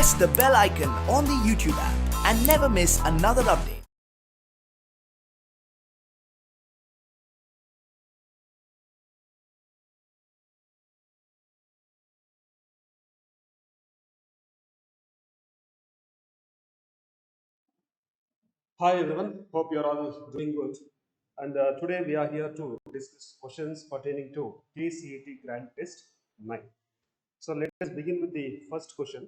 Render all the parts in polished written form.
press the bell icon on the YouTube app and never miss another update. Hi everyone, hope you are all doing good. And today we are here to discuss questions pertaining to KCET Grand Test 9. So let us begin with the first question.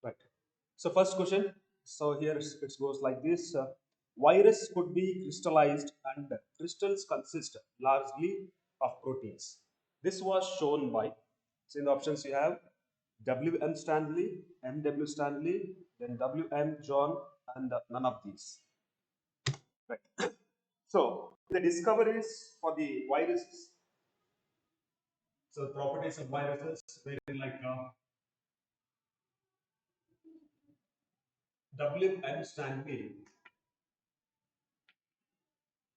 Right. So first question. So here it goes like this. Virus could be crystallized and crystals consist largely of proteins. This was shown by, so in the options you have W.M. Stanley, M.W. Stanley, then W.M. John, and none of these. Right. So the discoveries for the viruses, so properties of viruses, wherein like W.M. Stanley,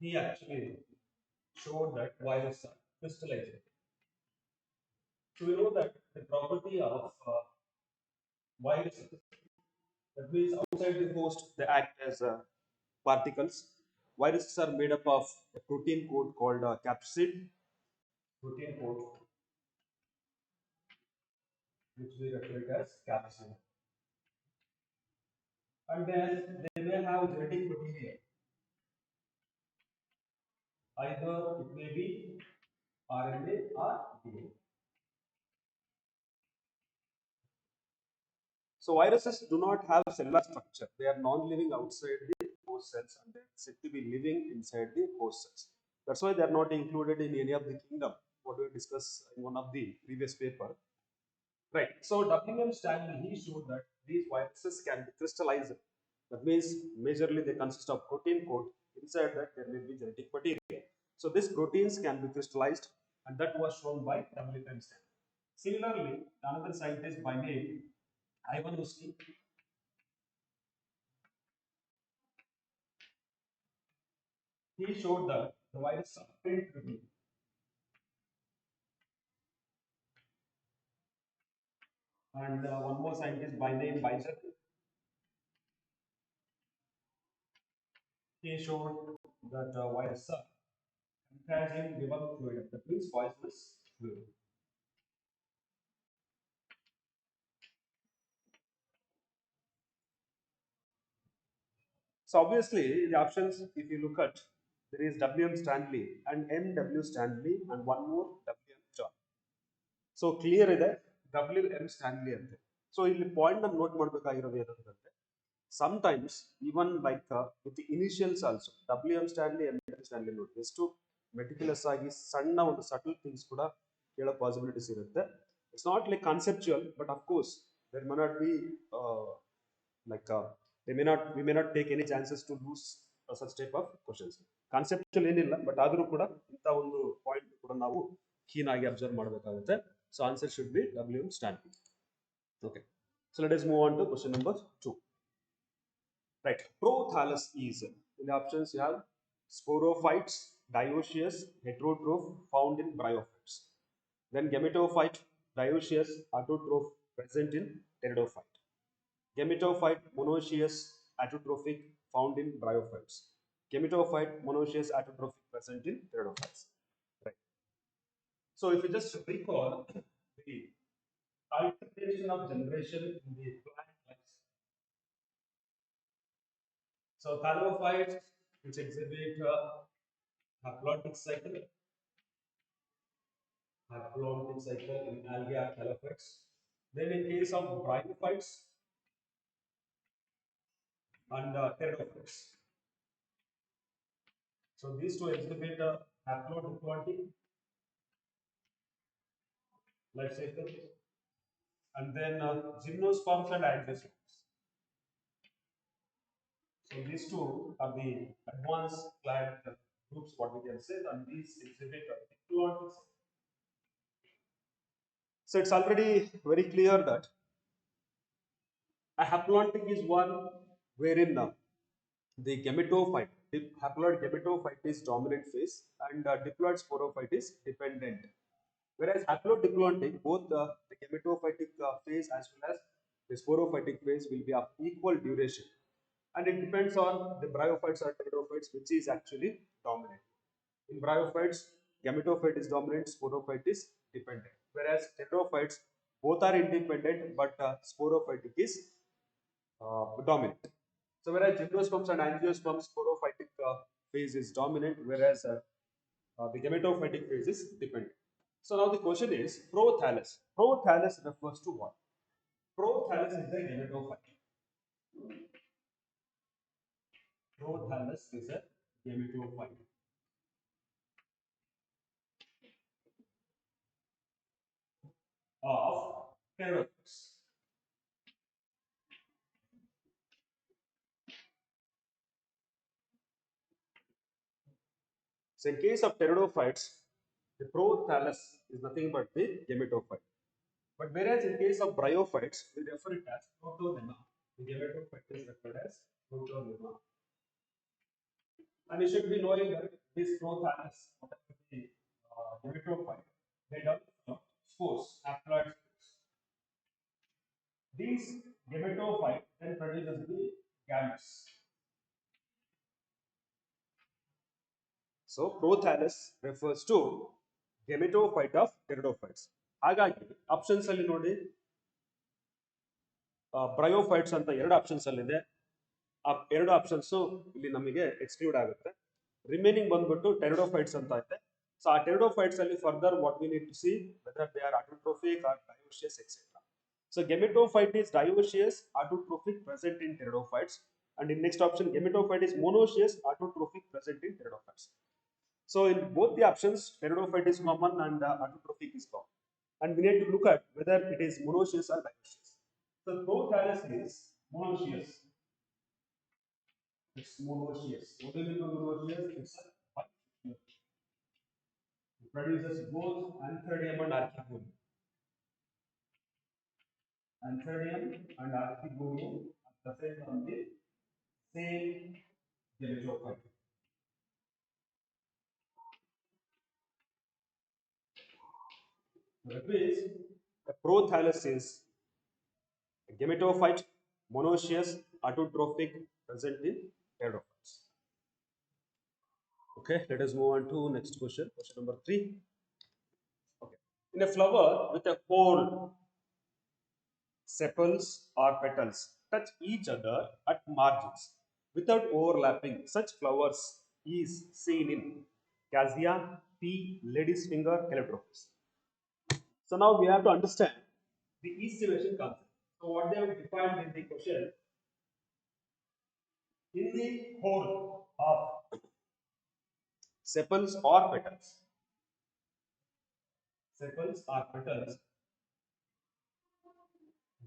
he actually showed that viruses are crystallizing. So we know that the property of viruses, that means outside the host they act as particles. Viruses are made up of a protein coat called capsid, protein coat, which we refer it as capsid. And then they may have genetic material. Either it may be RNA or DNA. So viruses do not have cellular structure. They are non-living outside the host cells and they are said to be living inside the host cells. That's why they are not included in any of the kingdom. What we discussed in one of the previous paper. Right. So W.M. Stanley he showed that these viruses can be crystallized. That means majorly they consist of protein coat. Inside that there may be genetic material. So these proteins can be crystallized, and that was shown by W.M. Stanley. Similarly, another scientist by name Ivanovsky, he showed that the virus are print protein. And one more scientist by name Beiser, he showed that virus are contagion liver fluid, that means poisonous fluid. So obviously the options, if you look at, there is W.M. Stanley and M.W. Stanley and one more W.M. John. So clear ಇದೆ W.M. Stanley ಅಂತ. So ಇಲ್ಲಿ point ಅನ್ನು note ಮಾಡಬೇಕಾಗಿರೋದು ಏನಂತಂದ್ರೆ sometimes even like with the initials also W.M. Stanley M.W. Stanley ನೋಡಿ ಎಷ್ಟು meticulous ಆಗಿ ಸಣ್ಣ ಒಂದು ಸಟಲ್ ಥಿಂಗ್ಸ್ ಕೂಡ ಕೇಳೋ ಪಾಸಿಬಿಲಿಟೀಸ್ ಇರುತ್ತೆ. It's not like conceptual but of course there may not be like we may not take any chances to lose such type of questions. Conceptual ಏನಿಲ್ಲ but ಆದರೂ ಕೂಡ ಇಂಥ ಒಂದು ಪಾಯಿಂಟ್ ಕೂಡ ನಾವು ಕೀನ್ ಆಗಿ ಅಬ್ಸರ್ವ್ ಮಾಡಬೇಕಾಗುತ್ತೆ. So answer should be W.M. Stanley. Okay, so let us move on to question number 2. Right, prothallus is, in the options you have sporophytes, dioecious, heterotroph, found in bryophytes. Then gametophyte, dioecious, autotroph, present in pteridophyte. Gametophyte, monoecious, autotrophic, found in bryophytes. Gametophyte, monoecious, autotrophic, present in pteridophytes. Right. So if you just recall the alternation of generation in the plant life. So thalophytes, which exhibit haplontic cycle, in algae or thalophytes. Then in case of bryophytes and pteridophytes. So these two exhibit haplodiploidy life cycle, and then gymnosperms and angiosperms. So these two are the advanced plant groups, what we can say, and these exhibit diploidy. So it's already very clear that a haplontic is one wherein the gametophyte, the haploid gametophyte is dominant phase and diploid sporophyte is dependent. Whereas haplodiploidic, both the gametophytic phase as well as the sporophytic phase will be of equal duration, and it depends on the bryophytes or pteridophytes which is actually dominant. In bryophytes, gametophyte is dominant, sporophyte is dependent. Whereas pteridophytes, both are independent, but sporophytic is dominant. So whereas gymnosperms and angiosperms, sporophytic phase is dominant, whereas the gametophytic phase is dependent. So now the question is prothallus. Prothallus refers to what? Prothallus is the gametophyte. Prothallus is a gametophyte of pteridophytes. So in case of pteridophytes, the prothallus is nothing but the gametophyte. But whereas in case of bryophytes, we refer it as protolemma. The gametophyte is referred as protolemma. And you should be knowing that this prothallus, whatever the gametophyte, they develop from spores, haploid spores. These gametophyte then produces the gametes. So prothallus refers to gametophyte of pteridophytes. ಹಾಗಾಗಿ options ಅಲ್ಲಿ ನೋಡಿ bryophytes ಅಂತ ಎರಡು options ಅಲ್ಲಿ ಇದೆ. ಆ ಎರಡು options ಇಲ್ಲಿ ನಮಗೆ ಎಕ್ಸ್ಕ್ಲೂಡ್ ಆಗುತ್ತೆ. ರಿಮೈನಿಂಗ್ ಬಂದ್ಬಿಟ್ಟು ಟೆರಿಡೋಫೈಟ್ಸ್ ಅಂತ ಇದೆ. ಸೊ ಆ ಟೆರಿಡೋಫೈಟ್ಸ್ ಅಲ್ಲಿ further what we need to see whether they are autotrophic or dioecious etcetera. So gametophyte is dioecious, autotrophic, present in pteridophytes, and in next option gametophyte is monoecious, autotrophic, present in pteridophytes. So in both the options, pteridophyte is common and autotrophic is common, and we need to look at whether it is monoecious or dioecious. So prothallus is monoecious. It's monoecious. What do you mean monoecious? It's a it produces both antheridium and archegonium. Antheridium and archegonium are present on the same gametophyte. That means the prothallus is a gametophyte, monoecious, autotrophic, present in pteridophytes. Okay, let us move on to next question. Question number 3. Okay. In a flower with a hole, sepals or petals touch each other at margins without overlapping. Such flowers is seen in cassia, pea, lady's finger, calotropis. So now we have to understand the estivation concept. So what they have defined in the question, in the whole of sepals or petals,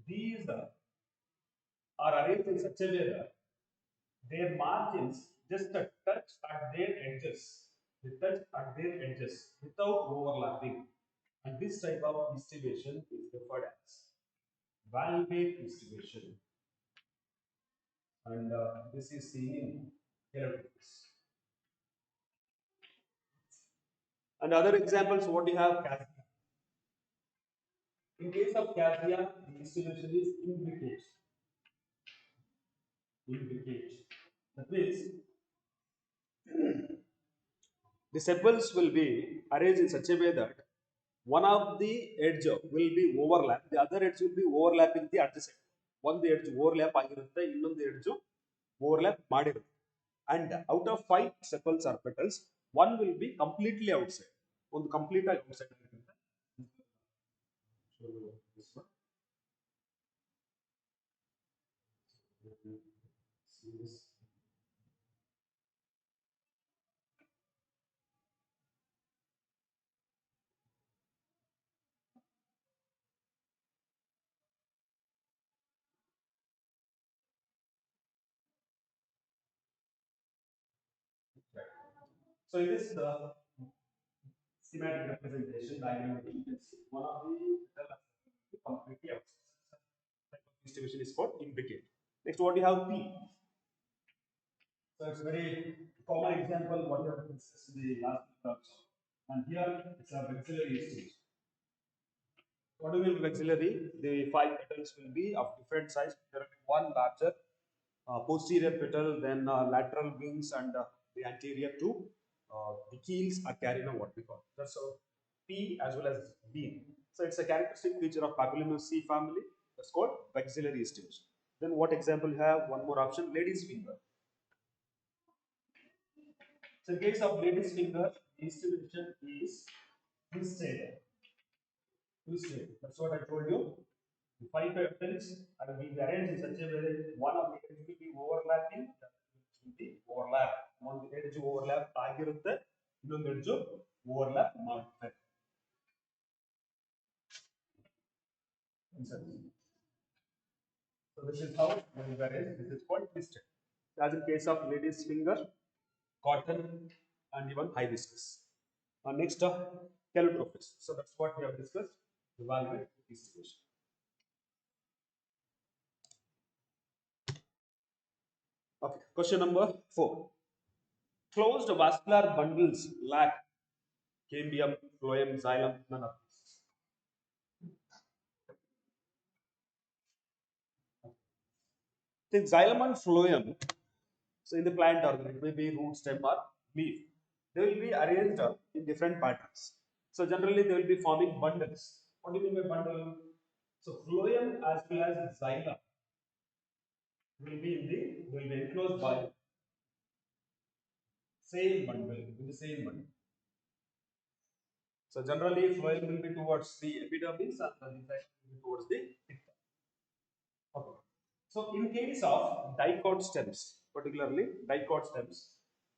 these are arranged in such a way that their margins just touch at their edges. They touch at their edges without overlapping. And this type of estivation is referred as valvate estivation. And this is seen in calotropis. And other examples, what you have, cassia. In case of cassia, the estivation is imbricate. That means the sepals will be arranged in such a way that one of the edge will be overlap, the other edge will be overlapping the adjacent. One the edge overlap ಆಗಿರುತ್ತೆ, ಇನ್ನೊಂದು edge overlap ಮಾಡಿರುತ್ತೆ. And out of 5 sepals or petals, one will be completely outside. ಒಂದು complete ಆಗಿ outside ಆಗಿರುತ್ತೆ. This one. See this. So in this schematic representation diagram, you can see one of the completely outside. Distribution is called imbricate. Next, what do you have? P. So it's very common example what you have discussed in the last terms. And here it's a maxillary stage. What do you mean by axillary? The five petals will be of different size. There will be one larger posterior petal, then lateral wings, and the anterior two. The keels are carrying on what we call. That's so P as well as B. So it's a characteristic feature of Papillonosae family. That's called axillary stage. Then what example you have? One more option, lady's finger. So in case of lady's finger, the distribution is twisted. Twisted. That's what I told you. The five petals and will be arranged in such a way that one of the edge will be overlapping, the other will be overlap. One edge overlap ಆಗಿರುತ್ತೆ, ಇನ್ನೊಂದು edge overlap ಮಾಡುತ್ತೆ. So this is how one is arranged. This is called twisted. As in case of lady's finger, cotton, and even hibiscus. Next, Calotropis. So that's what we have discussed. Evaluate distribution. Okay, question number 4. Closed vascular bundles lack cambium, phloem, xylem, none of these. The xylem and phloem, so in the plant organ, it may be root, stem, or leaf. They will be arranged in different patterns. So generally, they will be forming bundles. What do you mean by bundle? So phloem as well as xylem will be enclosed by same bundle in the same bundle. So generally, phloem will be towards the epidermis and the xylem will be towards the pithectomy. Okay. So in case of dicot stems, particularly dicot stems,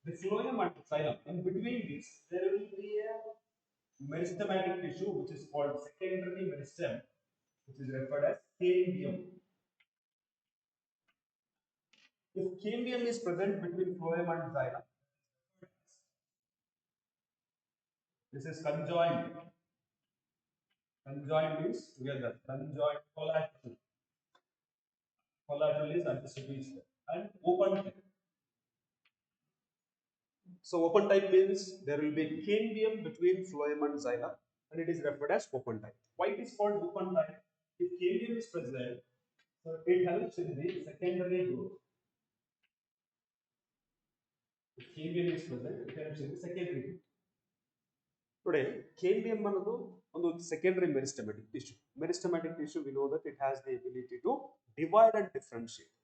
the phloem and xylem, in between these, there will be a meristematic tissue which is called secondary meristem, which is referred as cambium. If cambium is present between phloem and xylem, this is conjoined. Conjoined means together. Conjoined collateral. Collateral is antecedent and open type. So open type means there will be cambium between phloem and xylem, and it is referred as open type. Why it is called open type? If cambium is present, so it helps in the secondary growth. If cambium is present, it helps in the secondary growth. Today, cambium ಅನ್ನೋದು ಒಂದು secondary meristematic tissue. Meristematic tissue, we know that it has the ability to divide and differentiate.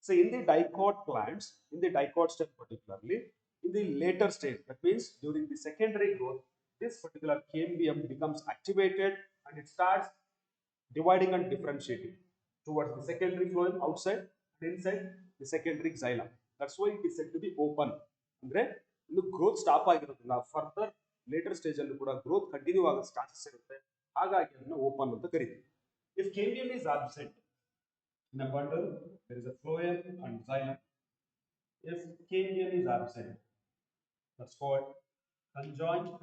So in the dicot plants, in the dicot stem particularly, in the later stage, that means during the secondary growth, this particular cambium becomes activated and it starts dividing and differentiating towards the secondary phloem outside and inside the secondary xylem. That's why it is said to be open. ಅಂದ್ರೆ ಇನ್ನು growth stop ಆಗಿರೋದಿಲ್ಲ, further later stage ಅಲ್ಲೂ ಕೂಡ growth continue ಆಗೋ chances ಇರುತ್ತೆ, ಹಾಗಾಗಿ ಅದನ್ನು open ಅಂತ ಕರೀತೀವಿ. If cambium is absent in a bundle, there is a phloem and xylem. If cambium is absent, that's called conjoined,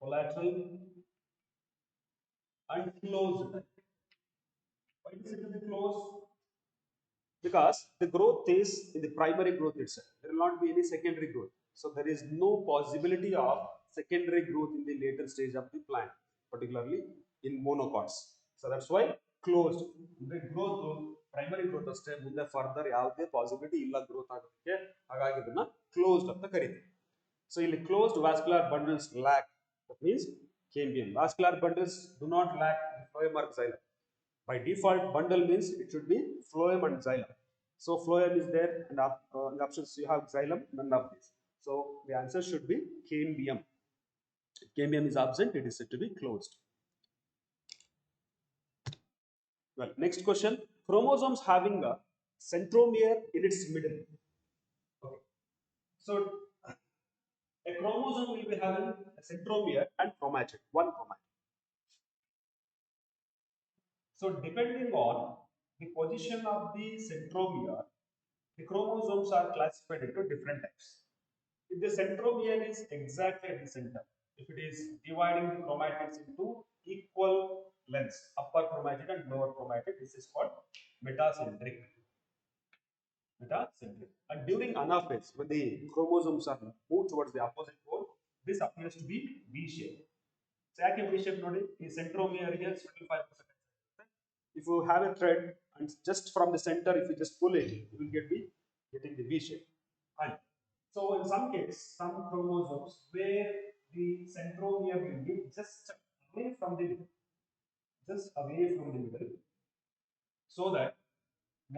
collateral, and closed. Why is it to be closed? Because the growth is in the primary growth itself. There will not be any secondary growth. So there is no possibility of secondary growth in the later stage of the plant, particularly in monocots. So that's why closed. The growth, primary growth ಅಷ್ಟೇ, ಮುಂದೆ further ಯಾವುದೇ possibility ಇಲ್ಲ growth ಆಗೋದಕ್ಕೆ, ಹಾಗಾಗಿ ಇದನ್ನ closed ಅಂತ ಕರೀತೀವಿ. So ಇಲ್ಲಿ closed vascular bundles lack, that means cambium. Vascular bundles do not lack phloem or xylem. By default, bundle means it should be phloem and xylem. So phloem is there, and in the options you have xylem, none of this. So the answer should be cambium. If cambium is absent, it is said to be closed. Well, next question. Chromosomes having a centromere in its middle. Okay. So a chromosome will be having a centromere and chromatid, one chromatid. So depending on the position of the centromere, the chromosomes are classified into different types. If the centromere is exactly at the center, if it is dividing the chromatids into equal lengths, upper chromatid and lower chromatid, this is called metacentric. Metacentric. And during anaphase, when the chromosomes are moved towards the opposite pole, this appears to be V shape. ಯಾಕೆ V shape ನೋಡಿ ಈ centromere ಗೆ spindle fibres. If you have a thread and just from the center, if you just pull it, you will getting the V shape. And so in some case, some chromosomes where the centromere will be just away from the middle, just away from the middle, so that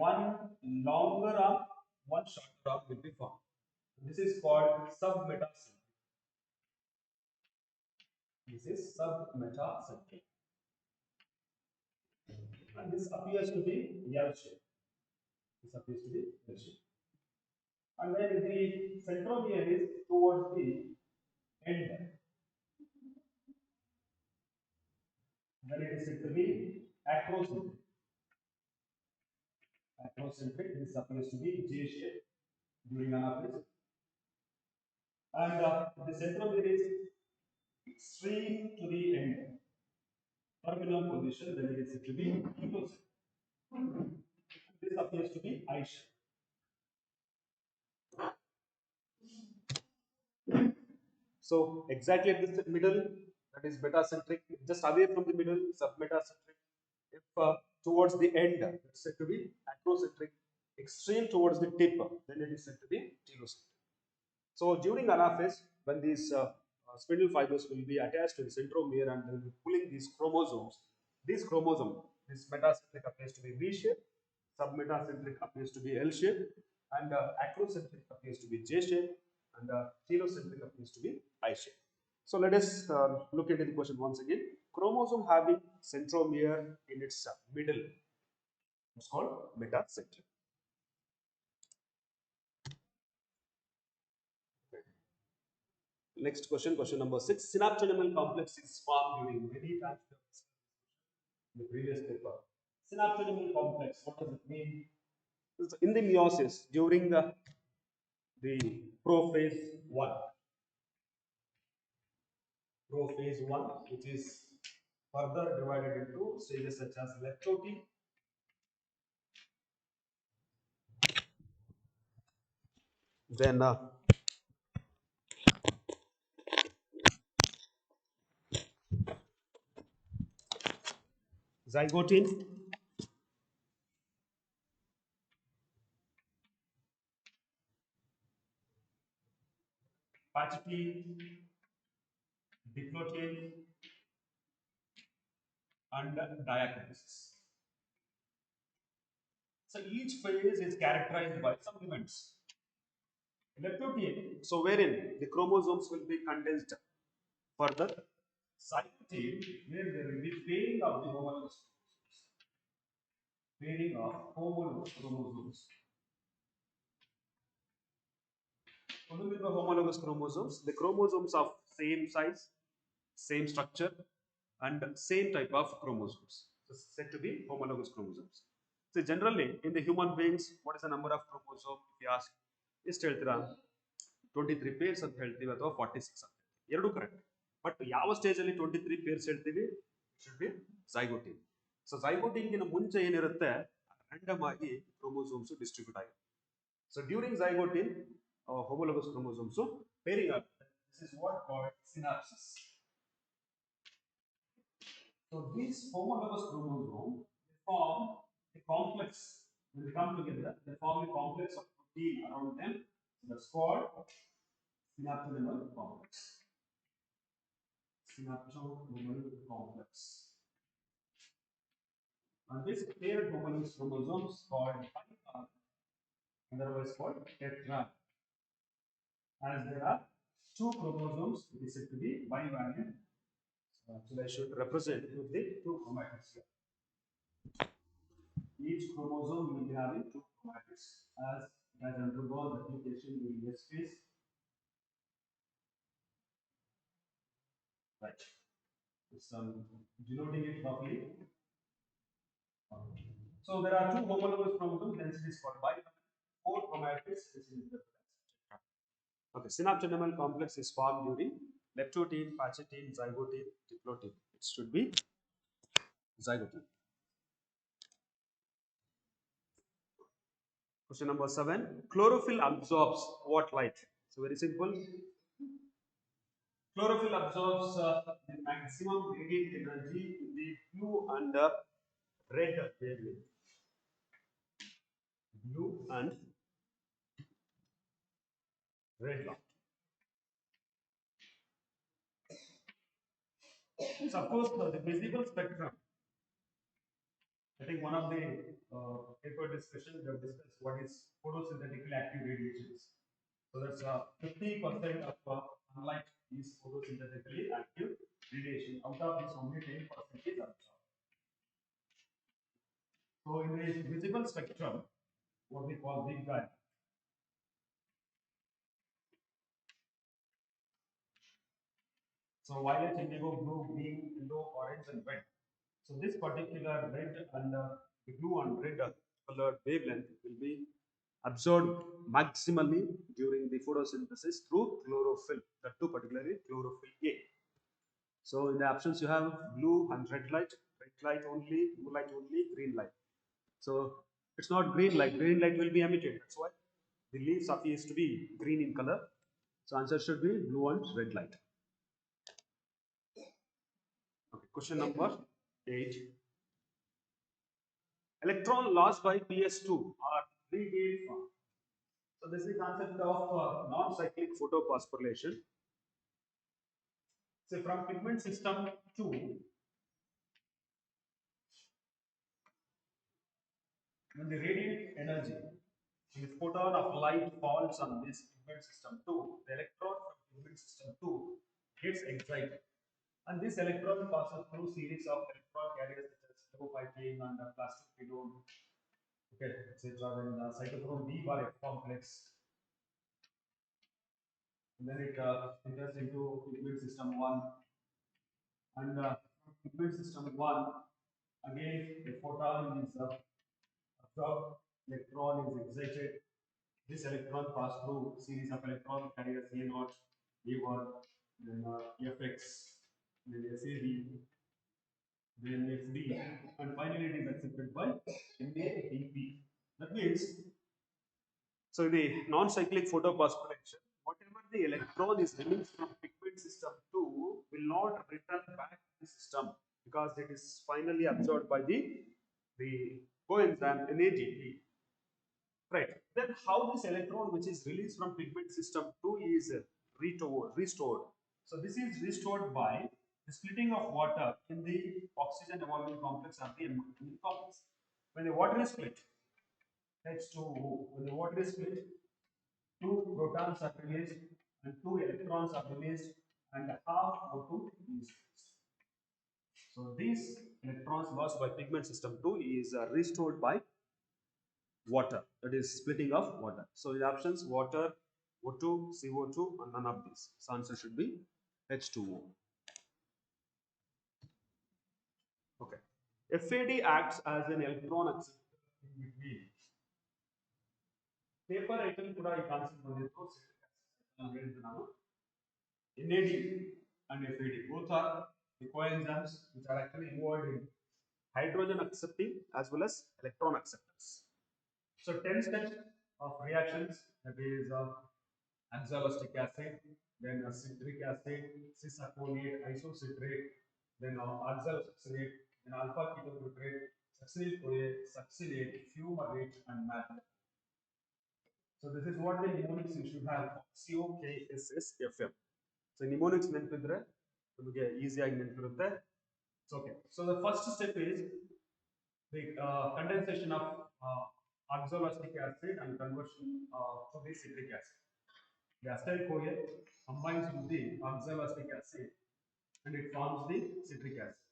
one longer arm, one shorter arm will be formed. This is called submetacentric. This is submetacentric. And this appears to be L shape. This appears to be L shape. And then the centromere is towards the end. Then it is said to be acrocentric. Acrocentric, this appears to be J shape during anaphase. And the centromere is extreme to the end. Terminal position, then it is said to be ecocentric. This appears to be I shape. So exactly at the middle, that is metacentric, just away from the middle, submetacentric. If towards the end, it's said to be acrocentric. Extreme towards the tip, then it is said to be telocentric. So during anaphase, when these spindle fibers will be attached to the centromere and they will be pulling these chromosomes, this metacentric appears to be V shape, submetacentric appears to be L shape, and acrocentric appears to be J shape, and telocentric appears to be I shape. So let us look into the question once again. Chromosome having centromere in its middle is called metacentric. Next question, question number 6. Synaptonemal complex is formed during many times in the previous paper. Synaptonemal complex, what does it mean? In the meiosis, during the prophase 1. Prophase 1, which is further divided into stages such as leptote, then zygote, pachytene, diplote, and diakinesis. So each phase is characterized by some events. Leptote, so wherein the chromosomes will be condensed further. Zygote, where there will be pairing of the homologous chromosomes. Pairing of homologous chromosomes. Homologous chromosomes, the chromosomes of same size, same structure, and same type of chromosomes. So said to be homologous chromosomes. So generally, in the human beings, what is the number of chromosomes? If you ask, is 23 pairs ಅಂತ ಹೇಳ್ತೀವಿ ಅಥವಾ 46 ಅಂತ ಎರಡು correct. But ಯಾವ stage ಅಲ್ಲಿ 23 pairs ಹೇಳ್ತೀವಿ? Should be zygote. So zygote ಗಿನ ಮುಂಚೆ ಏನಿರುತ್ತೆ ರ್ಯಾಂಡಮ್ ಆಗಿ ಕ್ರೋಮೋಸೋಮ್ಸ್ ಡಿಸ್ಟ್ರಿಬ್ಯೂಟ್ ಆಗುತ್ತೆ. So during zygote homologous chromosomes pairing up. This is what called synapsis. So these homologous chromosomes form a complex. When they come together, they form a complex of protein around them. That's called synaptonemal complex. Synaptonemal complex. And this paired homologous chromosomes called bivalent, otherwise called tetra. As there are two chromosomes, it is said to be bivalent. So I should represent with the two chromatids here. Each chromosome will be having two chromatids as it has undergone replication during this phase. Right. So denoting it roughly. So there are two homologous chromosomes, hence it is called bivalent. Four chromatids, this is the okay. Synaptonemal complex is formed during leptote, pachytene, zygote, diplote. It should be zygote. Question number 7. Chlorophyll absorbs what light? So very simple. Chlorophyll absorbs the maximum radiant energy in the blue and red wavelength. Blue and red light. So of course, the visible spectrum. I think one of the paper discussion we have discussed what is photosynthetically active radiations. So that's 50% of sunlight is photosynthetically active radiation. Out of this, only 10% is absorbed. So in the visible spectrum, what we call big bang. So violet, indigo, blue, green, yellow, orange, and red. So this particular red and the blue and red colored wavelength will be absorbed maximally during the photosynthesis through chlorophyll. The two particularly chlorophyll A. So in the options you have blue and red light only, blue light only, green light. So it's not green light. Green light will be emitted. That's why the leaves appears to be green in color. So answer should be blue and red light. Okay, question number 8. Electron lost by PS2 are regained from. So this is the concept of non-cyclic photophosphorylation. So from pigment system 2, when the radiant energy, the photon of light falls on this pigment system 2, the electron from pigment system 2 gets excited. And this electron passes through series of electron carriers such as levophytine and plasticphenone, okay, etc. Then cytochrome B bar F complex. And then it enters into pigment system 1. And pigment system 1, again, the photon is absorbed, electron is excited. This electron passes through series of electron carriers A0, A1, then Fx, then SAB, then FD, and finally it is accepted by NADP. That means, so the non-cyclic photophosphorylation, whatever the electron is released from pigment system 2 will not return back to the system because it is finally absorbed by the coenzyme NADP. Right. Then how this electron which is released from pigment system 2 is restored. So this is restored by the splitting of water in the oxygen evolving complex of the evolving complex. When the water is split, H2O, when the water is split, two protons are released and two electrons are released and half O2 is released. So these electrons lost by pigment system 2 is restored by water, that is splitting of water. So the options water, O2, CO2 and none of these. So answer should be H2O. Okay. FAD acts as an electron acceptor in between. Paper item kuda ee concept bandidru NAD and FAD both are the coenzymes which are actually involved in hydrogen accepting as well as electron acceptance. So 10 steps of reactions, that is oxaloacetic acid, then citric acid, cisaconate, isocitrate, then oxalosuccinate, then alpha ketoglutarate, succinyl CoA, succinate, fumarate, and malate. So this is what the mnemonics you should have: COKSSFM. So mnemonics ನೆನಪಿದ್ರೆ ನಿಮಗೆ easy ಆಗಿ ನೆನಪಿರುತ್ತೆ. Okay. So the first step is the condensation of oxaloacetic acid and conversion to the citric acid. The acetyl CoA combines with the oxaloacetic acid and it forms the citric acid.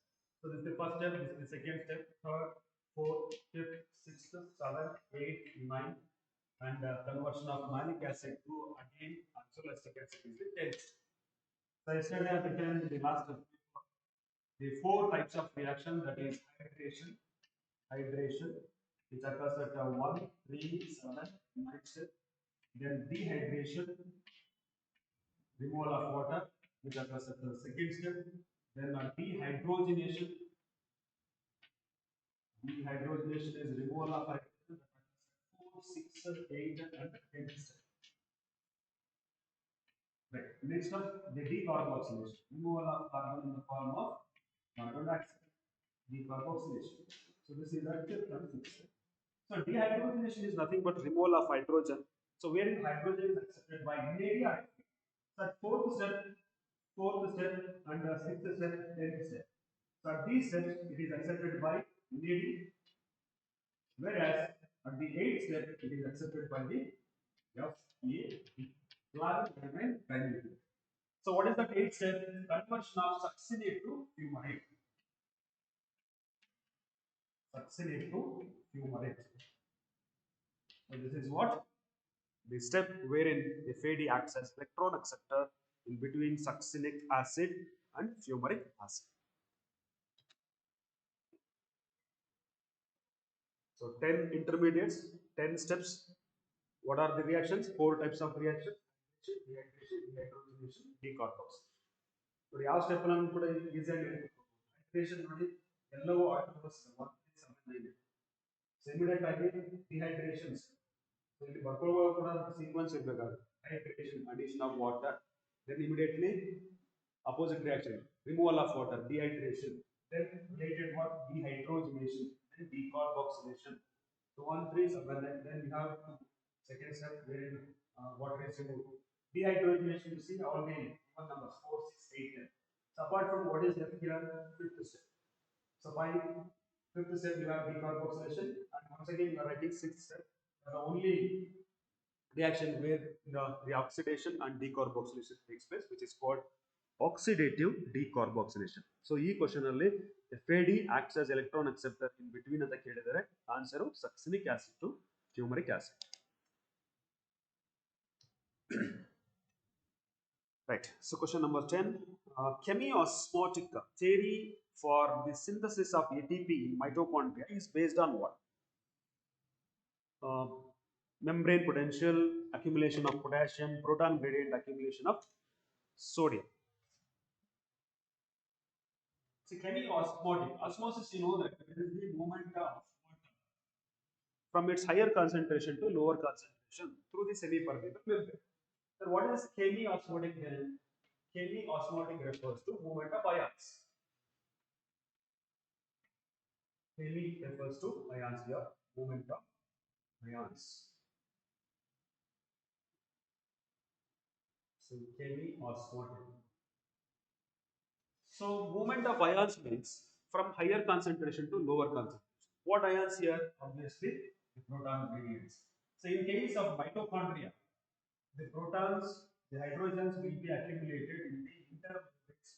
So this is the first step, this is the second step, third, fourth, fifth, sixth, seventh, eighth, ninth, and conversion of malic acid to again oxaloacetic acid is the 10th. So yesterday I have written the last step, the 4 types of reaction, that is hydration, which occurs at 1, 3, 7, 9 step. Then dehydration, removal of water, which occurs at the second step. Then dehydrogenation. Dehydrogenation is removal of hydrogen, that occurs at 4, 6, 8, and 10 step. Right. Next up, the decarboxylation. Removal of carbon in the form of carbon dioxide. Decarboxylation. So this is active from fixed. So dehydrogenation is nothing but removal of hydrogen. So wherein hydrogen is accepted by NADH. So at fourth step, and sixth step, 10th step. So at these steps, it is accepted by NAD, whereas at the eighth step, it is accepted by the FAD, plasma membrane diluted. So what is the eighth step? Conversion of succinate to fumarate. Succinate to fumarate. So this is what the step wherein FAD acts as electron acceptor in between succinic acid and fumaric acid. So 10 intermediates, 10 steps. What are the reactions? 4 types of reactions: dehydration, dehydrogenation, decarboxylation. So ಯಾವ step ಅನ್ನು ಕೂಡ ಈಸಿಯಾಗಿ hydration ನೋಡಿ ಎಲ್ಲವೂ autonomous 1379. So immediate ಆಗಿ ಡಿಹೈಡ್ರೇಷನ್ಸ್ so ಇಲ್ಲಿ ಬರ್ಕೊಳ್ಳುವಾಗ ಕೂಡ sequence ಇರಬೇಕಾಗುತ್ತೆ. Hydration, addition of water, then immediately opposite reaction, removal of water, dehydration, then related what, dehydrogenation, then decarboxylation. So 1 3 7, then we have to second step wherein water is removed. Dehydrogenation, you see all the one numbers 4 6 8 10. So apart from what is left here, fifth step. So by fifth step you have decarboxylation, and once again you are writing sixth step. The only reaction where the oxidation and decarboxylation takes place, which is called oxidative decarboxylation. So ಈ question ಅಲ್ಲಿ FAD acts as electron acceptor in between ಅಂತ ಕೇಳಿದರೆ answer succinic acid to fumaric acid. Right. So question number 10, chemiosmotic theory for the synthesis of ATP in mitochondria is based on what? Membrane potential, accumulation of potassium, proton gradient, accumulation of sodium. See, chemiosmotic, osmosis, you know that it is the movement of water from its higher concentration to lower concentration through the semi-permeable membrane. So what is chemiosmotic then? Chemiosmotic refers to movement of ions. Chemi refers to ions here, movement of ions. So chemiosmotic. So movement of ions means from higher concentration to lower concentration. What ions here? Obviously the proton gradients. So in case of mitochondria, the protons, the hydrogens will be accumulated in the intermembrane space.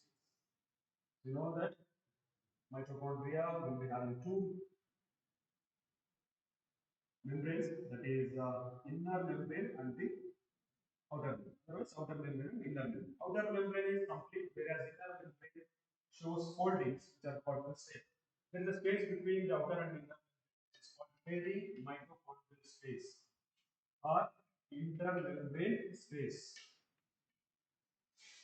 You know that mitochondria will be having two membranes, that is inner membrane and the outer membrane. There is outer membrane and inner membrane. Outer membrane is complete, whereas inner membrane shows foldings which are called the space. There is a space between the outer and inner membrane, which is called perimitochondrial space or intermembrane space.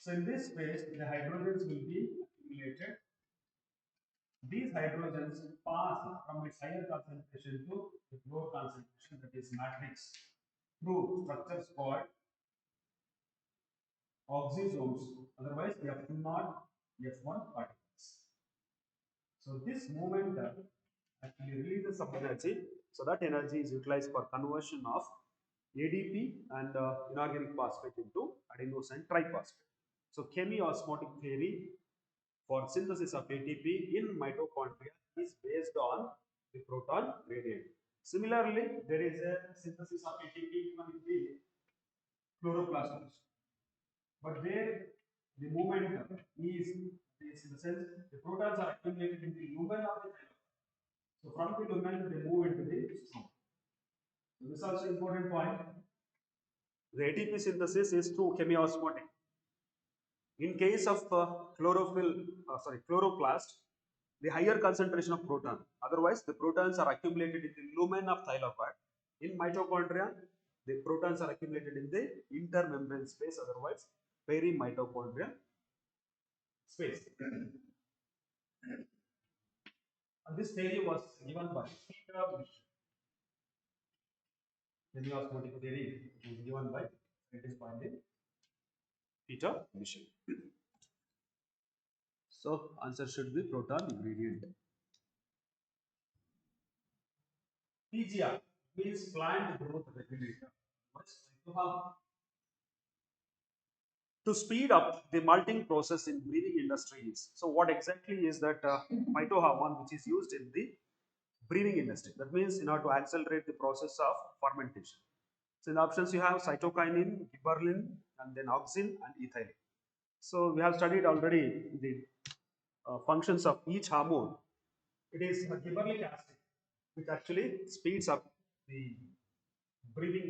So in this space, the hydrogens will be accumulated. These hydrogens pass from its higher concentration to the lower concentration, that is matrix, through structures called oxysomes, otherwise F0, F1 particles. So this movement actually releases some energy. So that energy is utilized for conversion of ADP and inorganic phosphate into adenosine triphosphate. So chemiosmotic theory for synthesis of ATP in mitochondria is based on the proton gradient. Similarly, there is a synthesis of ATP even in the chloroplast, but there the movement is in the sense the protons are accumulated in the lumen of the cell. So from the lumen they move into the stroma. So this is also important point. The ATP synthesis is through chemiosmotic. In case of chloroplast, the higher concentration of proton. Otherwise, the protons are accumulated in the lumen of thylakoid. In mitochondria, the protons are accumulated in the intermembrane space. Otherwise, perimitochondrial space. And this theory was given by Peter Mischel. The osmotic theory was given by scientist by name Peter mission. So answer should be proton ingredient. PGR means plant growth regulator. What's phytohormone? To speed up the malting process in breeding industries. So what exactly is that phytohormone which is used in the breeding industry? That means in order to accelerate the process of fermentation. So in the options you have cytokinin, gibberellin, and then auxin and ethylene. So we have studied already the functions of each hormone. It is a gibberellic acid which actually speeds up the breeding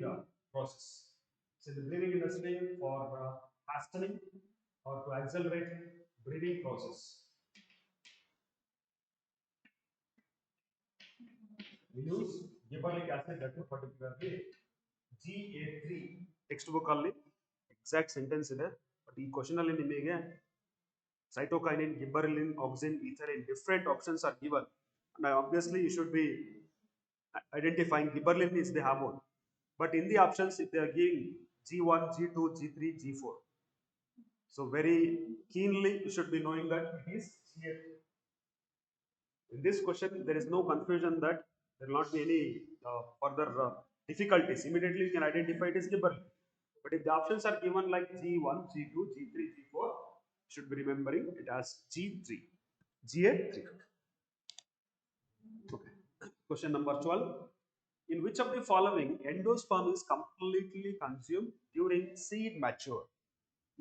process. So the breeding industry for hastening or to accelerate breeding process. We use gibberellic acid that particularly GA3 textbook ಅಲ್ಲಿ exact sentence ಇದೆ but ಈ question ಅಲ್ಲಿ ನಿಮಗೆ cytokinin, gibberellin, auxin, ethylene different options are given. Now obviously you should be identifying gibberellin is the hormone, but in the options if they are giving G1, G2, G3, G4, so very keenly you should be knowing that it is GA3. In this question there is no confusion that there will not be any further difficulties. Immediately you can identify it as gibberellin. But if the options are given like G1, G2, G3, G4, you should be remembering it as G3, GA3. Okay. Question number 12. In which of the following endosperm is completely consumed during seed mature?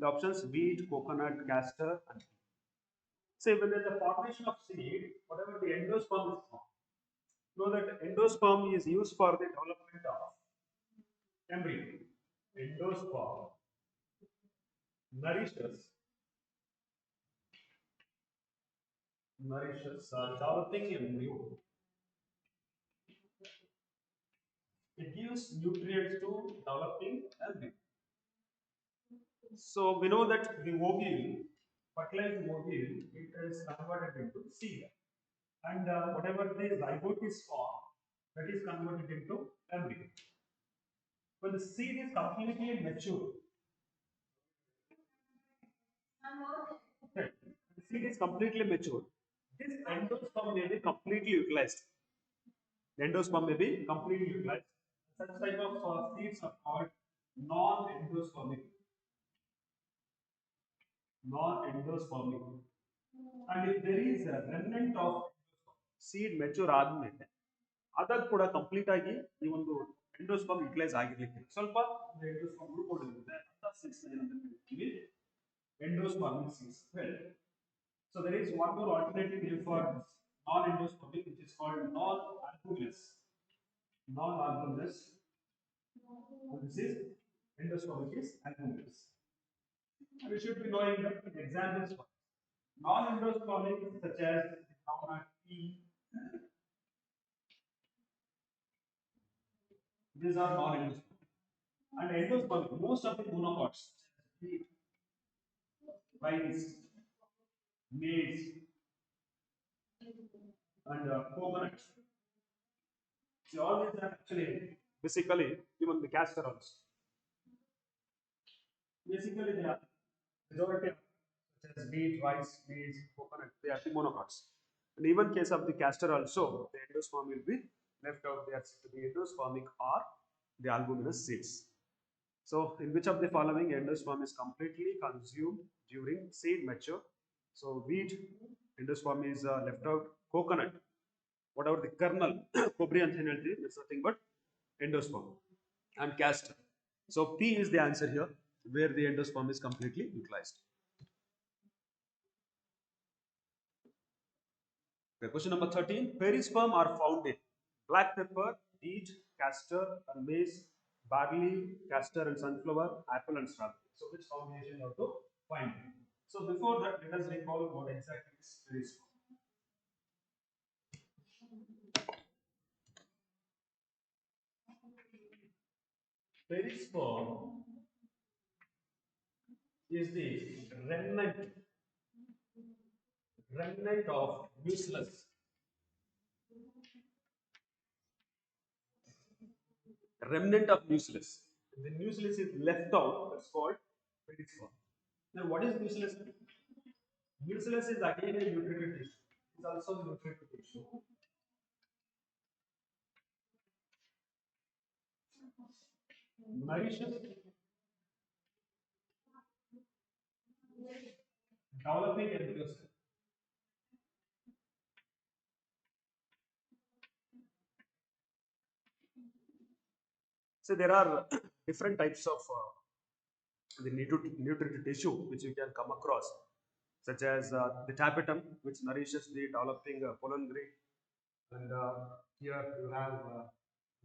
The options wheat, coconut, castor, and pea. Say when there is a formation of seed, whatever the endosperm is formed, know that endosperm is used for the development of embryo. Endosperm nourishes developing embryo. It gives nutrients to developing embryo. So we know that the ovule, fertilized ovule, it is converted into seed, and whatever the zygote is formed, that is converted into embryo. When the seed is completely mature, okay, the seed is completely mature, this endosperm may be completely utilized. The endosperm may be completely utilized. Such type of seeds are called non-endospermic. Non-endospermic. And if there is a remnant of seed mature ಆದ್ಮೇಲೆ ಅದಾಗ ಕೂಡ complete ಆಗಿ ಈ ಒಂದು endosperm utilise ಆಗಿರ್ಲಿಕ್ಕೆ ಸ್ವಲ್ಪ endosperm ಉಳ್ಕೊಂಡಿರುತ್ತೆ ಅಂತ seeds ಏನಂತ ಕರಿತೀವಿ endospermic seeds. Well, so there is one more alternative name for non-endospermic which is called non-albumous. Non-albumous. This is endospermic is albumous. And we should be knowing the examples for non-endospermic such as coconut, tea. These are non-endospermic. And endospermic, most of the monocots, rice, maize, and coconut. See, all these are actually basically even the castor also. Basically, they are majority such as wheat, rice, maize, coconut. They are the monocots. And even case of the castor also, the endosperm will be left out there to the endospermic or the albuminous seeds. So, in which of the following endosperm is completely consumed during seed mature? So, wheat endosperm is left out. Coconut, whatever the kernel, cobrium energy, is nothing but endosperm. And castor. So, P is the answer here, where the endosperm is completely utilized. Okay, question number 13. Perisperm are found in black pepper, wheat, castor, and maize, barley, castor and sunflower, apple and strawberry. So which combination you have to find? So before that, let us recall what exactly is perisperm. Perisperm is the remnant of nucleus. Remnant of nucleus. The nucleus is left out, that's called perisperm. Then what is mucilus? Mucilus is again a nutritive tissue. It's also a nutritive tissue. Nourishes developing embryo cell. So there are different types of the nutritive tissue which you can come across, such as the tapetum, which nourishes the developing pollen grain, and here you have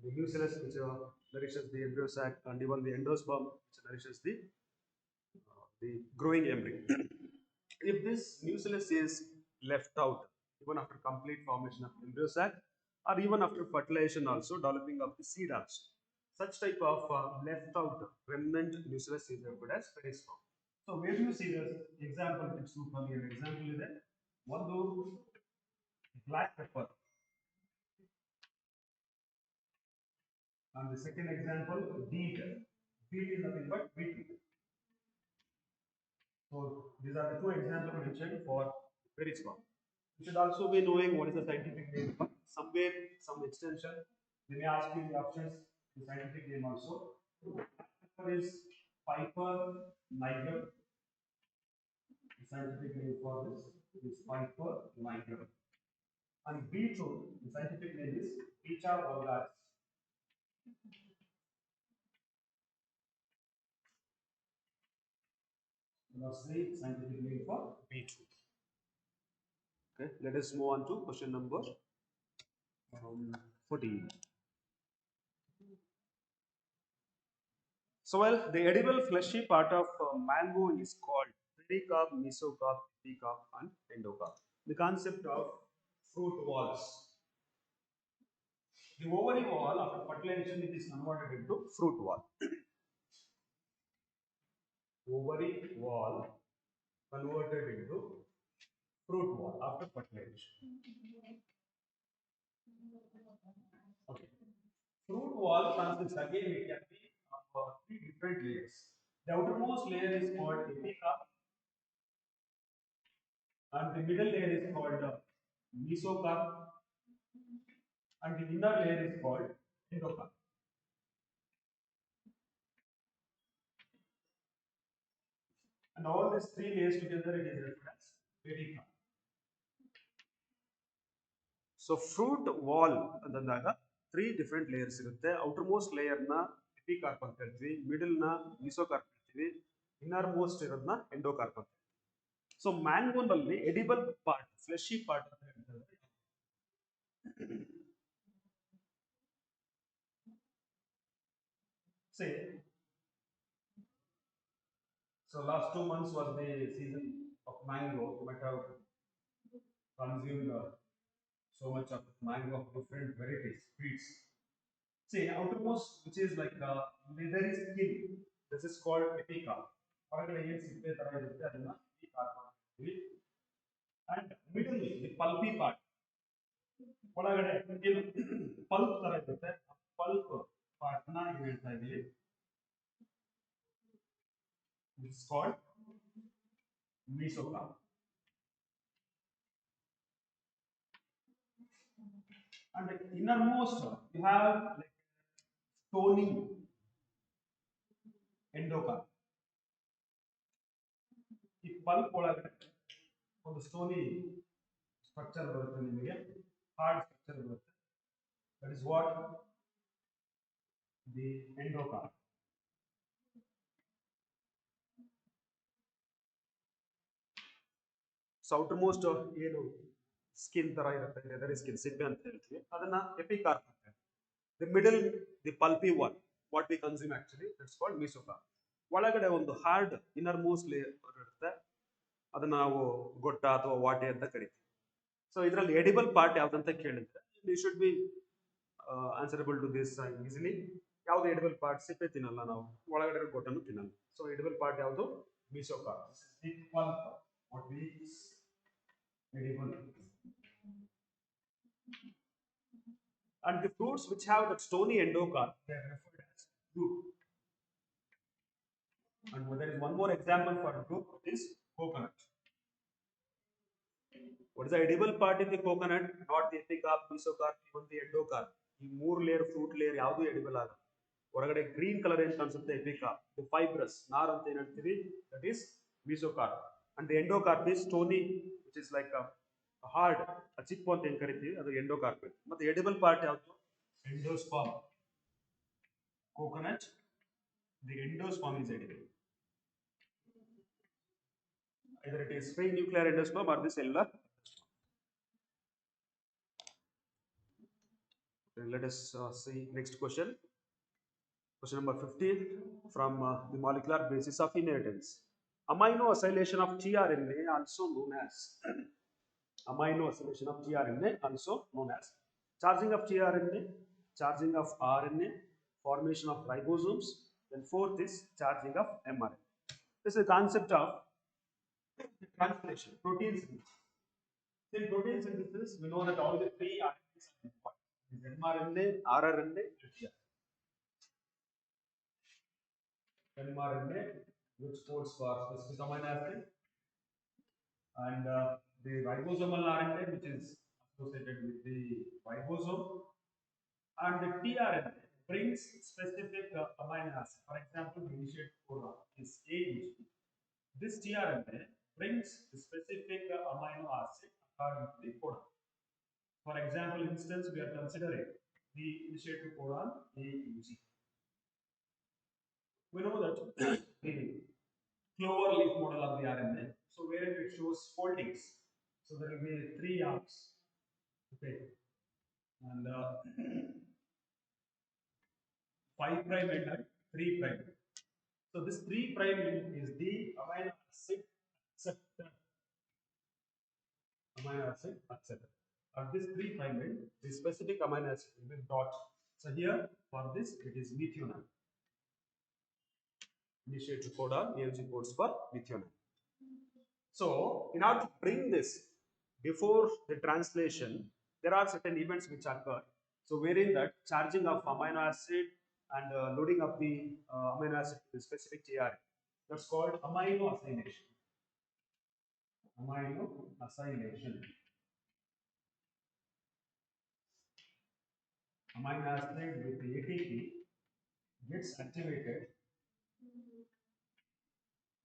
the mucilus, which nourishes the embryo sac, and even the endosperm, which nourishes the growing embryo. If this mucilus is left out, even after complete formation of embryo sac, or even after fertilization, also developing of the seed also, such type of left out remnant mucilus is referred as perisperm. So where do you see this example? Textbook only an example is that one black pepper, and the second example beet. Beet is nothing but wheat. So these are the two examples mentioned for perisperm. You should also be knowing what is the scientific name. Somewhere, some extension, they may ask you in the options the scientific name also. One is Piper niger. The scientific name for this is Piper niger. And beetroot, the scientific name is Picha vulgaris. That's the scientific name for beetroot. Okay, let us move on to question number 14. So, well, the edible fleshy part of mango is called pericarp, mesocarp, epicarp, and endocarp. The concept of fruit walls. The ovary wall after fertilization it is converted into fruit wall. Ovary wall converted into fruit wall after fertilization. Okay. Fruit wall consists again it can be of three different layers. The outermost layer is called epicarp, and the middle layer is called mesocarp, and the inner layer is called endocarp. And all these three layers together it is referred as pericarp. So fruit wall ಅಂತಂದಾಗ three different layers ಇರುತ್ತೆ. outermost layer ನ epicarp ಅಂತ ಹೇಳ್ತೀವಿ, middle ನ mesocarp ಹೇಳ್ತೀವಿ, inner most ಇರೋದನ್ನ endocarp ಅಂತ. So mango ನಲ್ಲಿ ಎಡಿಬಲ್ ಪಾರ್ಟ್ ಫ್ಲೆಶಿ ಪಾರ್ಟ್ ಅಂತ ಹೇಳ್ತಾರೆ. Say, so last 2 months was the season of mango. You might have consumed so much of mango of different varieties, fruits. See, outermost, which is like leathery skin, this is called epicarp. ಹೊರಗಡೆ ಏನು ಸಿಪ್ಪೆ ತರ ಇರುತ್ತೆ ಅದನ್ನ epicarp ಅಂತೀವಿ. And middle, the pulpy part, ಒಳಗಡೆ ಏನು pulp ತರ ಇರುತ್ತೆ, ಪಲ್ಪ್ ಪಾರ್ಟ್ ನ ಹೇಳ್ತಾ ಇದೀವಿ. This is called mesocarp. And the innermost, you have like stony endocarp. ಈ ಪಲ್ಪ್ ಒಳಗಡೆ ಒಂದು ಸ್ಟೋನಿ ಸ್ಟ್ರಕ್ಚರ್ ಬರುತ್ತೆ, ನಿಮಗೆ ಹಾರ್ಡ್ ಸ್ಟ್ರಕ್ಚರ್ ಬರುತ್ತೆ. That is what the endocarp. So outermost ಏನು ಸ್ಕಿನ್ ತರ ಇರುತ್ತೆ, ಲೆದರಿ ಸ್ಕಿನ್, ಸಿಪ್ಪೆ ಅಂತ ಹೇಳ್ತೀವಿ, ಅದನ್ನ ಎಪಿಕಾರ್ಪ್ ಅಂತ ಹೇಳ್ತೀವಿ. The middle, the pulpy one, what we consume actually, that's called mesocarp. ಒಳಗಡೆ ಒಂದು ಹಾರ್ಡ್ ಇನ್ನರ್ ಮೋಸ್ಟ್ ಲೇಯರ್ ಇರುತ್ತೆ, ಅದನ್ನ ನಾವು ಗೊಟ್ಟ ಅಥವಾ ವಾಟೆ ಅಂತ ಕರಿತೀವಿ. ಸೊ ಇದರಲ್ಲಿ ಎಡಿಬಲ್ ಪಾರ್ಟ್ ಯಾವ್ದಂತ ಕೇಳಿದ್ರೆ you should be answerable to this easily. ಯಾವ್ದು ಎಡಿಬಲ್ ಪಾರ್ಟ್? ಸಿಪ್ಪೆ ತಿನ್ನಲ್ಲ ನಾವು, ಒಳಗಡೆ ಗೊಟ್ಟನ್ನು ತಿನ್ನಲ್ಲ. ಸೊ ಎಡಿಬಲ್ ಪಾರ್ಟ್ ಯಾವುದು? ಮೆಸೋಕಾರ್ಪ್. What is edible? And the fruits which have that stony endocarp, they are referred as fruit. And there is one more example for group, is coconut. What is the edible part in the coconut? Not the epicarp, mesocarp, even the endocarp. ಈ ಮೂರು layer fruit layer ಯಾವುದು edible ಆಗಲ್ಲ. ಹೊರಗಡೆ green colour ಏನು ಕಾಣಿಸುತ್ತೆ ಎಪಿಕಾರ್ಪ್, the fibrous ನಾರ್ ಅಂತ ಏನು ಹೇಳ್ತೀವಿ, that is mesocarp. And the endocarp is stony, which is like hard, ಚಿಪ್ಪು ಅಂತ ಏನು ಕರಿತೀವಿ, ಅದು ಎಂಡೋಕಾರ್ಪ್. ಮತ್ತೆ ಎಡಿಬಲ್ ಪಾರ್ಟ್ ಯಾವುದು? Endosperm. Coconut, the endosperm is edible. Either it is free nuclear endosperm or the cellular. Let us see next question. Question number 15 from the molecular basis of inheritance. Amino acylation of tRNA, also known as amino acylation of tRNA, also known as charging of tRNA, charging of RNA, formation of ribosomes. Then fourth is charging of mRNA. This is the concept of translation, protein synthesis. In protein synthesis, we know that all the three RNAs are important. mRNA, rRNA, mRNA, which codes for specific amino acid, and the ribosomal RNA, which is associated with the ribosome, and the tRNA brings specific amino acid. For example, the initiate codon is AUG. This tRNA brings the specific amino acid according to the codon. For example, instance, we are considering the initiative codon AUG. We know that the clover leaf model of the RNA, so where it shows foldings, so there will be 3 arms, okay, and 5 prime end and 3 prime. So this 3 prime end is the amino acid acceptor. Amino acid acceptor. At this 3 prime end, the specific amino acid will be dot. So here for this it is methionine. Initiative codon, AUG codes for methionine. So in order to bring this before the translation, there are certain events which occur. So wherein that charging of amino acid and loading of the amino acid to the specific tRNA, that's called amino acylation. Amino acylation. Amino acid with the ATP gets activated.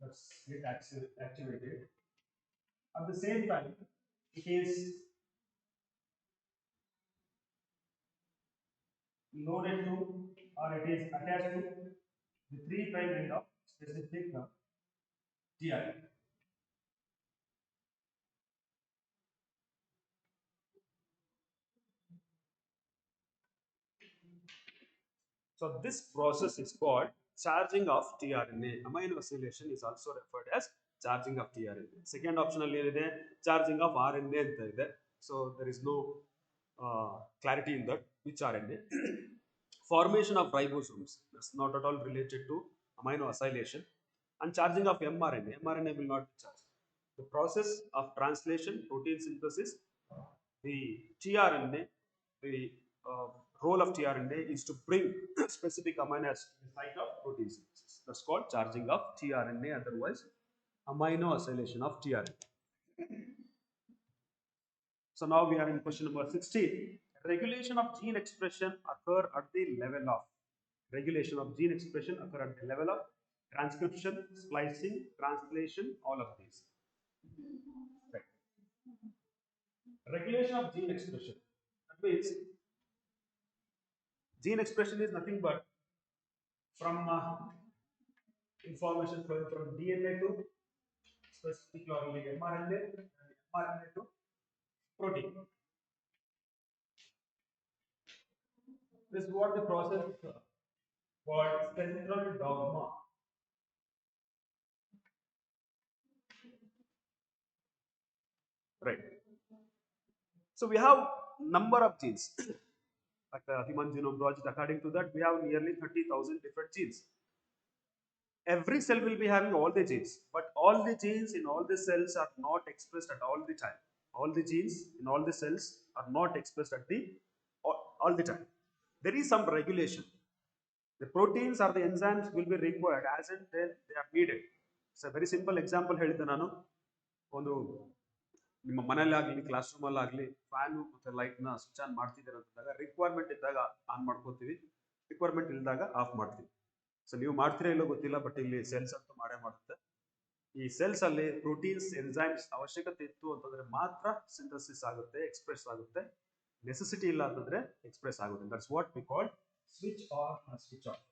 Let's get activated. At the same time, it is loaded to, or it is attached to the 3 prime end of specific tRNA. So this process is called charging of tRNA. Amino acylation is also referred as charging of tRNA. Second option is charging of RNA. So there is no clarity in that which RNA. Formation of ribosomes, that's not at all related to amino acylation. And charging of mRNA, mRNA will not be charged. The process of translation, protein synthesis, the tRNA, the role of tRNA is to bring specific amino acid to the site of protein synthesis. That's called charging of tRNA, otherwise amino acylation of tRNA. So now we are in question number 16. Regulation of gene expression occur at the level of transcription, splicing, translation, all of these. Right. Regulation of gene expression. That means gene expression is nothing but from information flowing from DNA to specifically mRNA, and mRNA to protein. This is what the process called central dogma. Right. So we have number of genes. Like the Human Genome Project, according to that, we have nearly 30,000 different genes. Every cell will be having all the genes, but all the genes in all the cells are not expressed at all the time. All the genes in all the cells are not expressed at the all the time. There is some regulation. The proteins or the enzymes will be required as and when they are needed. It's a very simple example ಹೇಳಿದ್ದೆ ನಾನು. ಒಂದು ನಿಮ್ಮ ಮನೆಯಲ್ಲಾಗಲಿ class ರೂಮಲ್ಲಾಗಲಿ fan ಮತ್ತು ಲೈಟ್ನ switch on ಮಾಡ್ತಿದ್ದೀರ ಅಂತಂದಾಗ requirement ಇದ್ದಾಗ on ಮಾಡ್ಕೋತೀವಿ, requirement ಇಲ್ಲದಾಗ of ಮಾಡ್ತೀವಿ. ಸೊ ನೀವು ಮಾಡ್ತೀರಾ ಇಲ್ಲೋ ಗೊತ್ತಿಲ್ಲ, ಬಟ್ ಇಲ್ಲಿ ಸೆಲ್ಸ್ ಅಂತೂ ಮಾಡೇ ಮಾಡುತ್ತೆ. ಈ ಸೆಲ್ಸ್ ಅಲ್ಲಿ ಪ್ರೋಟೀನ್ಸ್ ಎನ್ಸೈಮ್ಸ್ ಅವಶ್ಯಕತೆ ಇತ್ತು ಅಂತಂದ್ರೆ ಮಾತ್ರ ಸಿಂಥಸಿಸ್ ಆಗುತ್ತೆ, ಎಕ್ಸ್ಪ್ರೆಸ್ ಆಗುತ್ತೆ. ನೆಸೆಸಿಟಿ ಇಲ್ಲ ಅಂತಂದ್ರೆ ಎಕ್ಸ್ಪ್ರೆಸ್ ಆಗುತ್ತೆ. That's what we call switch on and switch off.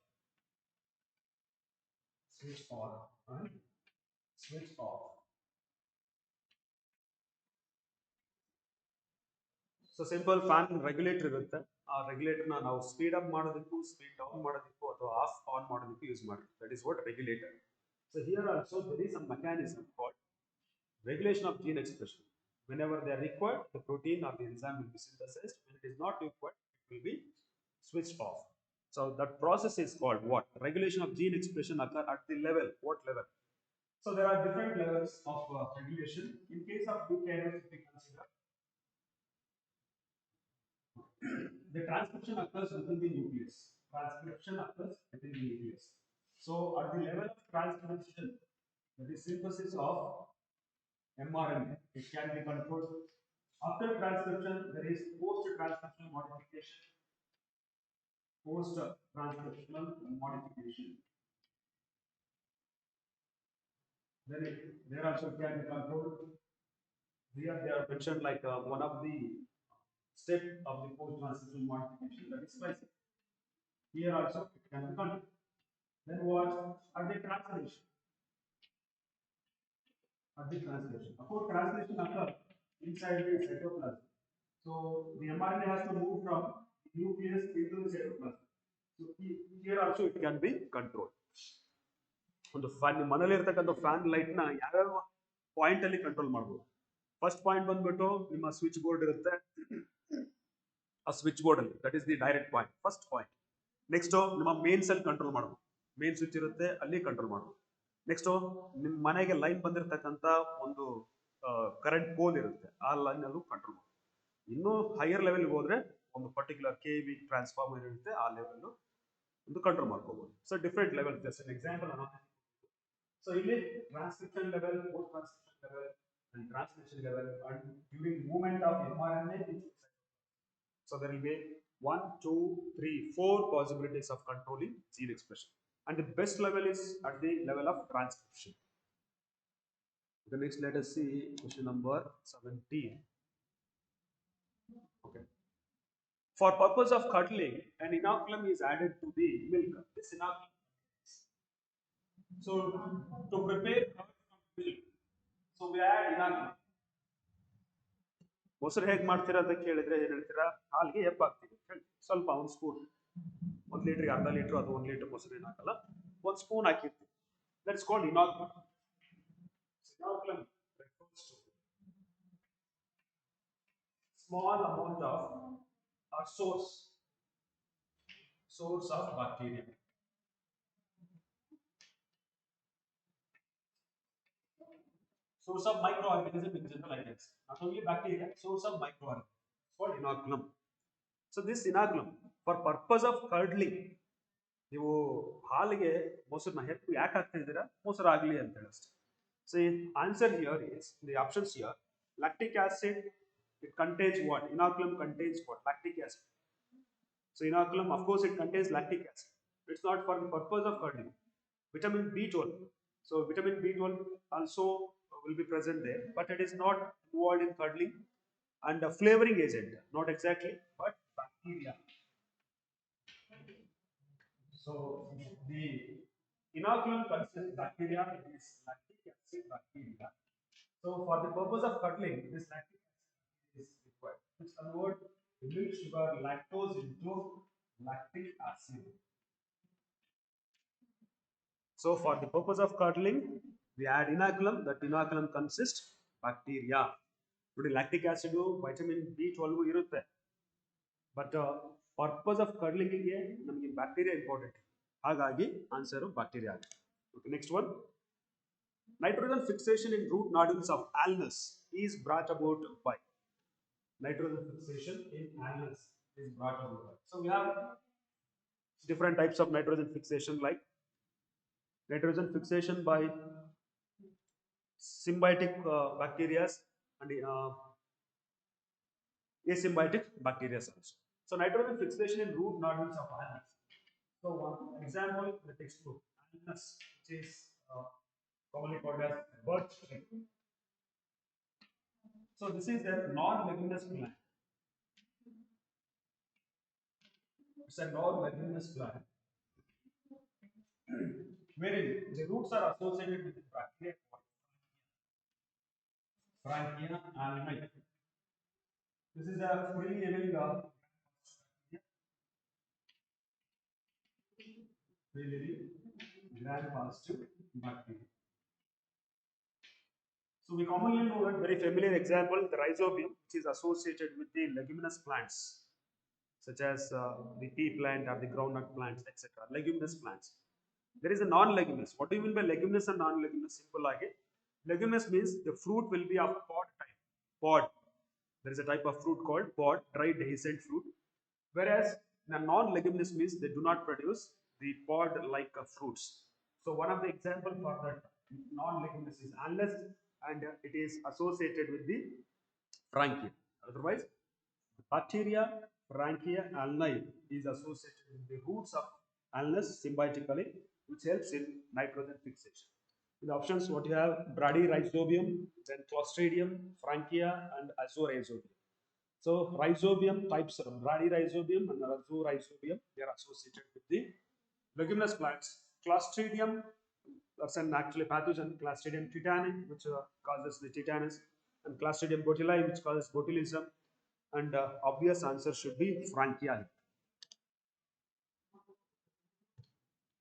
Switch on and switch off. So simple fan regulator ಇರುತ್ತೆ. ಆ ರೆಗ್ಯುಲೇಟರ್ನ ನಾವು ಸ್ಪೀಡ್ ಅಪ್ ಮಾಡೋದಕ್ಕೂ ಸ್ಪೀಡ್ ಡೌನ್ ಮಾಡೋದಕ್ಕೂ ಅಥವಾ ಆಫ್ ಆನ್ ಮಾಡೋದಕ್ಕೂ ಯೂಸ್ ಮಾಡ್ತೀವಿ. That is what regulator. So here also there is a mechanism called regulation of gene expression. Whenever they are required, the protein or the enzyme will be synthesized. When it is not required, it will be switched off. So that process is called what? Regulation of gene expression occur at the level. What level? So there are different levels of regulation. In case of eukaryotes, if we consider, the transcription occurs within the nucleus. Transcription occurs within the nucleus. So at the level of transcription, that is synthesis of mRNA, it can be controlled. After transcription, there is post-transcriptional modification. Post-transcriptional modification. Then there also can be controlled. Here they are mentioned like one of the step of the post-transcriptional modification, that is splicing. Here also it can be controlled. Then what? At the translation. At the translation. Of course, translation occurs inside the cytoplasm. So the mRNA has to move from the nucleus into the cytoplasm. So here also it can be controlled. ಒಂದು fan ಮನೇಲಿ ಇರ್ತಕ್ಕಂಥ fan ಲೈಟ್ನ ಯಾವ್ಯಾವ point ಅಲ್ಲಿ control ಮಾಡ್ಬೋದು. First point ಬಂದ್ಬಿಟ್ಟು ನಿಮ್ಮ switch board ಇರುತ್ತೆ. ಆ ಸ್ವಿಚ್ ಬೋರ್ಡ್ ಅಲ್ಲಿ that is the direct point, first point. Next ನಿಮ್ಮ ಮೇನ್ ಸೆಲ್ ಕಂಟ್ರೋಲ್ ಮಾಡ್ಬೋದು. ಮೇನ್ ಸ್ವಿಚ್ ಇರುತ್ತೆ, ಅಲ್ಲಿ ಕಂಟ್ರೋಲ್ ಮಾಡ್ಬೋದು. ನೆಕ್ಸ್ಟ್ ನಿಮ್ಮ ಮನೆಗೆ ಲೈನ್ ಬಂದಿರತಕ್ಕಂಥ ಒಂದು ಕರೆಂಟ್ ಪೋಲ್ ಇರುತ್ತೆ, ಆ ಲೈನ್ ಅಲ್ಲೂ ಕಂಟ್ರೋಲ್ ಮಾಡ್ಬೋದು. ಇನ್ನೂ ಹೈಯರ್ ಲೆವೆಲ್ಗೆ ಹೋದ್ರೆ ಒಂದು ಪರ್ಟಿಕ್ಯುಲರ್ KV ಟ್ರಾನ್ಸ್ಫಾರ್ಮರ್ ಇರುತ್ತೆ, ಆ ಲೆವೆಲ್ ಒಂದು ಕಂಟ್ರೋಲ್ ಮಾಡ್ಕೋಬಹುದು. So different level, just an example ನಾನು. ಸೊ ಇಲ್ಲಿ transcription level, post transcription level and translation level, and during movement of mRNA. So there will be 1, 2, 3, 4 possibilities of controlling gene expression, and the best level is at the level of transcription. The next, let us see question number 17. Okay. For purpose of curdling, an inoculum is added to the milk. This inoculum. So to prepare curd from milk, so we add inoculum. ಮೊಸರು ಹೇಗೆ ಮಾಡ್ತೀರಾ ಅಂತ ಕೇಳಿದ್ರೆ ಏನ್ ಹೇಳ್ತೀರಾ? ಹಾಲಿಗೆ ಎಪ್ಪ ಹಾಕ್ತೀವಿ, ಸ್ವಲ್ಪ ಒಂದು ಸ್ಪೂನ್, 1 ಲೀಟರ್ಗೆ ಅರ್ಧ ಲೀಟರ್ ಅಥವಾ 1 ಲೀಟರ್ ಮೊಸರು ಏನು ಹಾಕಲ್ಲ, 1 ಸ್ಪೂನ್ ಹಾಕಿರ್ತೀವಿ. That's called inoculum. Inoculum refers to small amount of or source of bacteria. Source of microorganism in general, I guess. Not only bacteria, source of microorganism. It's called inoculum. So this inoculum, for purpose of curdling, ನೀವು ಹಾಲಿಗೆ ಮೊಸರನ್ನ ಯಾಕೆ ಹಾಕ್ತಾ ಇದ್ದೀರಾ? ಮೊಸರು ಆಗಲಿ ಅಂತ ಹೇಳಿ ಅಷ್ಟೇ. So answer here is, the options here, lactic acid, it contains what? Inoculum contains what? Lactic acid. So inoculum, of course, it contains lactic acid. It's not for the purpose of curdling. Vitamin B12. So vitamin B12 also will be present there, but it is not involved in curdling. And a flavoring agent, not exactly, but bacteria. So the inoculum consists bacteria, it is lactic acid bacteria. So for the purpose of curdling, this lactic acid is required, which convert the milk sugar lactose into lactic acid. So for the purpose of curdling, we add inoculum. That inoculum consists bacteria. Today lactic acid, vitamin B12 irutte, but purpose of curdling ಗೆ ನಮಗೆ bacteria important, ಹಾಗಾಗಿ answer bacteria. Okay, next one. Nitrogen fixation in root nodules of Alnus is brought about by. Nitrogen fixation in Alnus is brought about by. So we have different types of nitrogen fixation, like nitrogen fixation by symbiotic bacteria and asymbiotic bacteria also. So nitrogen fixation in root nodules of algae. So one example in the textbook, Alnus, which is commonly called as birch tree. So this is a non-leguminous plant. It's a non-leguminous plant wherein the roots are associated with the bacteria called Frankia alnai. This is a free living gram-positive bacteria. So we commonly know that very familiar example, the rhizobium, which is associated with the leguminous plants, such as the pea plant or the groundnut plants, etc. Leguminous plants. There is a non-leguminous. What do you mean by leguminous and non-leguminous? Simple like it. Leguminous means the fruit will be of pod type. Pod. There is a type of fruit called pod, dry dehiscent fruit. Whereas the non-leguminous means they do not produce the pod-like fruits. So one of the example for that non-leguminous is unless and it is associated with the Frankia. Otherwise, the bacteria Frankia alnai is associated with the roots of Alnus symbiotically, which helps in nitrogen fixation. In the options, what you have Bradyrhizobium, then Clostridium, Frankia, and Azorhizobium. So rhizobium types are Bradyrhizobium and Azorhizobium. They are associated with the leguminous plants. Clostridium, that's an actually pathogen, Clostridium tetani, which causes the tetanus, and Clostridium botuli, which causes botulism. And obvious answer should be Frankia.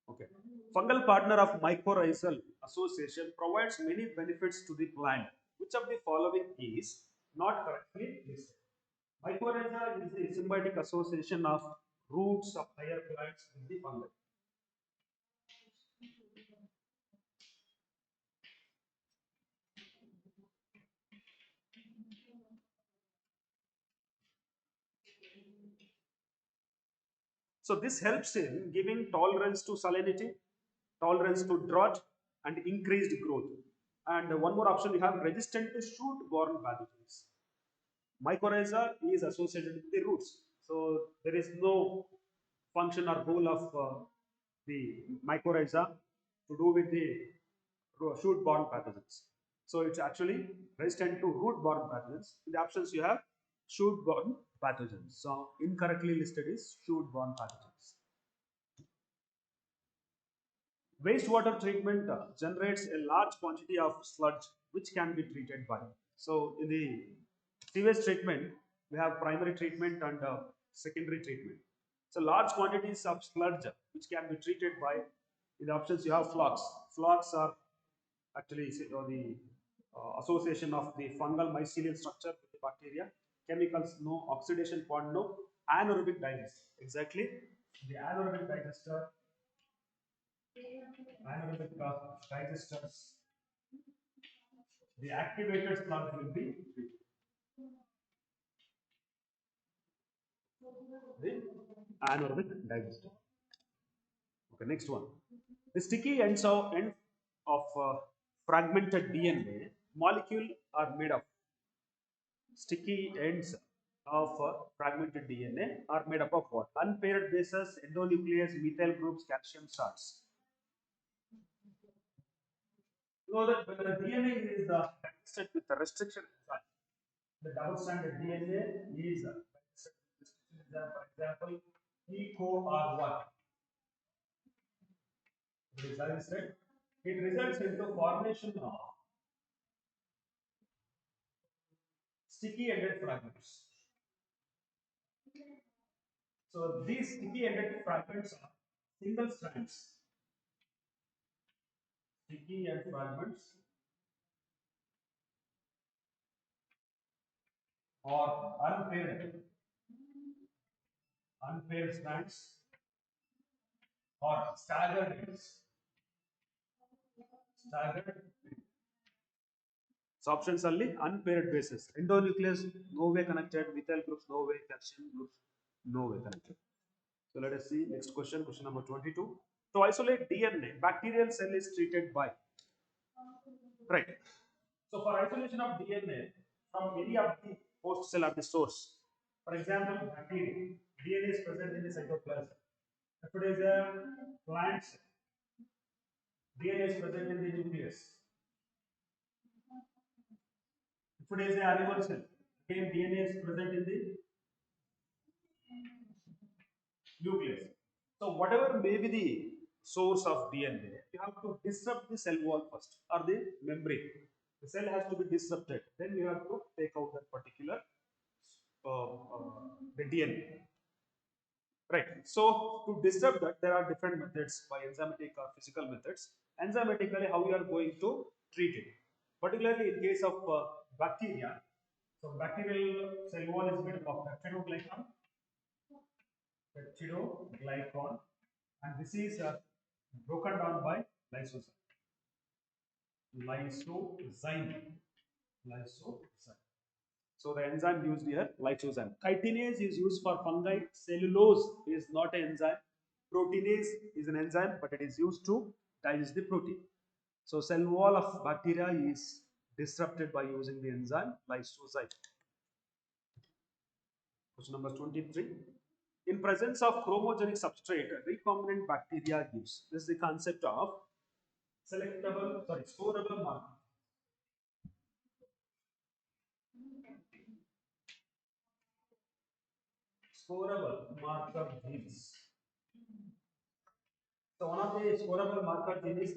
Okay. Fungal partner of mycorrhizal association provides many benefits to the plant. Which of the following is not correctly listed? Mycorrhiza is the symbiotic association of roots of higher plants with the fungi. So this helps in giving tolerance to salinity, tolerance to drought, and increased growth. And one more option we have resistant to shoot-borne pathogens. Mycorrhiza is associated with the roots. So there is no function or role of the mycorrhiza to do with the shoot-borne pathogens. So it's actually resistant to root-borne pathogens. In the options you have shoot-borne pathogens. So incorrectly listed is shoot-borne pathogens. Wastewater treatment generates a large quantity of sludge which can be treated by. So in the sewage treatment, we have primary treatment and secondary treatment. So large quantities of sludge which can be treated by, in the options you have flocks. Flocks are actually the association of the fungal mycelial structure with the bacteria. Chemicals no, oxidation point no, anaerobic digester. Exactly, the anaerobic digester, anaerobic digesters, the activated sludge will be the anaerobic digester. Okay, next one. The sticky end of fragmented DNA molecule are made of. Sticky ends of fragmented DNA are made up of what? Unpaired bases, endonuclease, methyl groups, calcium salts. You know that when the DNA is registered with the restriction enzyme, the double-stranded DNA is registered with restriction enzyme, for example, ECOR1. It is registered. It results into formation of sticky-ended fragments. So these sticky-ended fragments are single strands. Sticky end fragments or unpaired strands or staggered ends. Staggered. So options only unpaired bases. Endonuclease no way connected, methyl groups no way, calcium groups no way connected. So let us see next question, question number 22. To isolate DNA, bacterial cell is treated by, right. So for isolation of DNA from any of the host cell or the source, for example, bacteria, DNA is present in the cytoplasm. If it is a plant cell, DNA is present in the nucleus. If it is an animal cell, again DNA is present in the nucleus. So whatever may be the source of DNA, you have to disrupt the cell wall first or the membrane. The cell has to be disrupted. Then you have to take out that particular the DNA. Right. So to disrupt that, there are different methods by enzymatic or physical methods. Enzymatically, how you are going to treat it. Particularly in case of bacteria, so bacterial cell wall is made of peptidoglycan, and this is broken down by lysozyme. Lysozyme. Lysozyme. So the enzyme used here, lysozyme. Chitinase is used for fungi. Cellulose is not an enzyme. Proteinase is an enzyme, but it is used to digest the protein. So cell wall of bacteria is disrupted by using the enzyme lysozyme. Question number 23. In presence of chromogenic substrate, recombinant bacteria gives. This is the concept of storable marker. Storable marker genes. So one of the storable marker gene is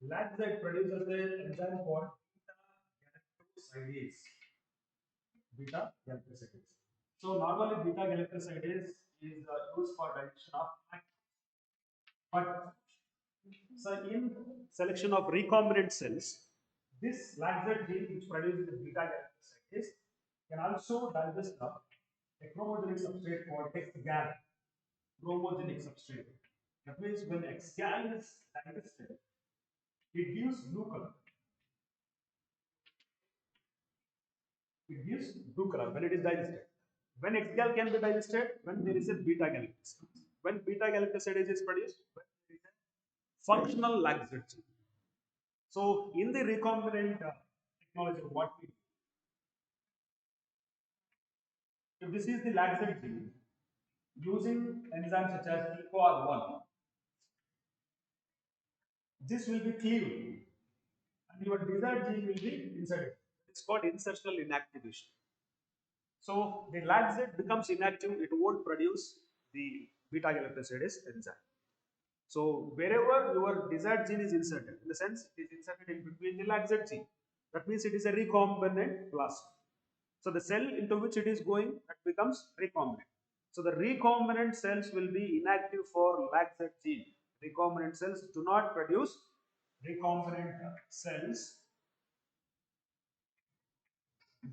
lactate produces an enzyme called beta-galactosidase. Beta-galactosidase. So normally beta-galactosidase is used for digestion of lactose. But so in selection of recombinant cells, this lactate gene which produces the beta-galactosidase can also digest a chromogenic substrate called X-gal. Chromogenic substrate. That means when X-gal is digested, it gives blue color. It gives blue color when it is digested. When X-gal can be digested, when there is a beta-galactosidase. When beta-galactosidase is produced, when there is a functional lactate gene. So in the recombinant technology, what we do, if this is the lactate gene, using enzymes such as EcoR1, this will be cleaved and your desired gene will be inserted. It's called insertional inactivation. So the lactate becomes inactive, it won't produce the beta-galactosidase enzyme. So wherever your desired gene is inserted, in the sense it is inserted in between the lactate gene, that means it is a recombinant plasmid. So the cell into which it is going, that becomes recombinant. So the recombinant cells will be inactive for lactate gene. Recombinant cells do not produce recombinant cells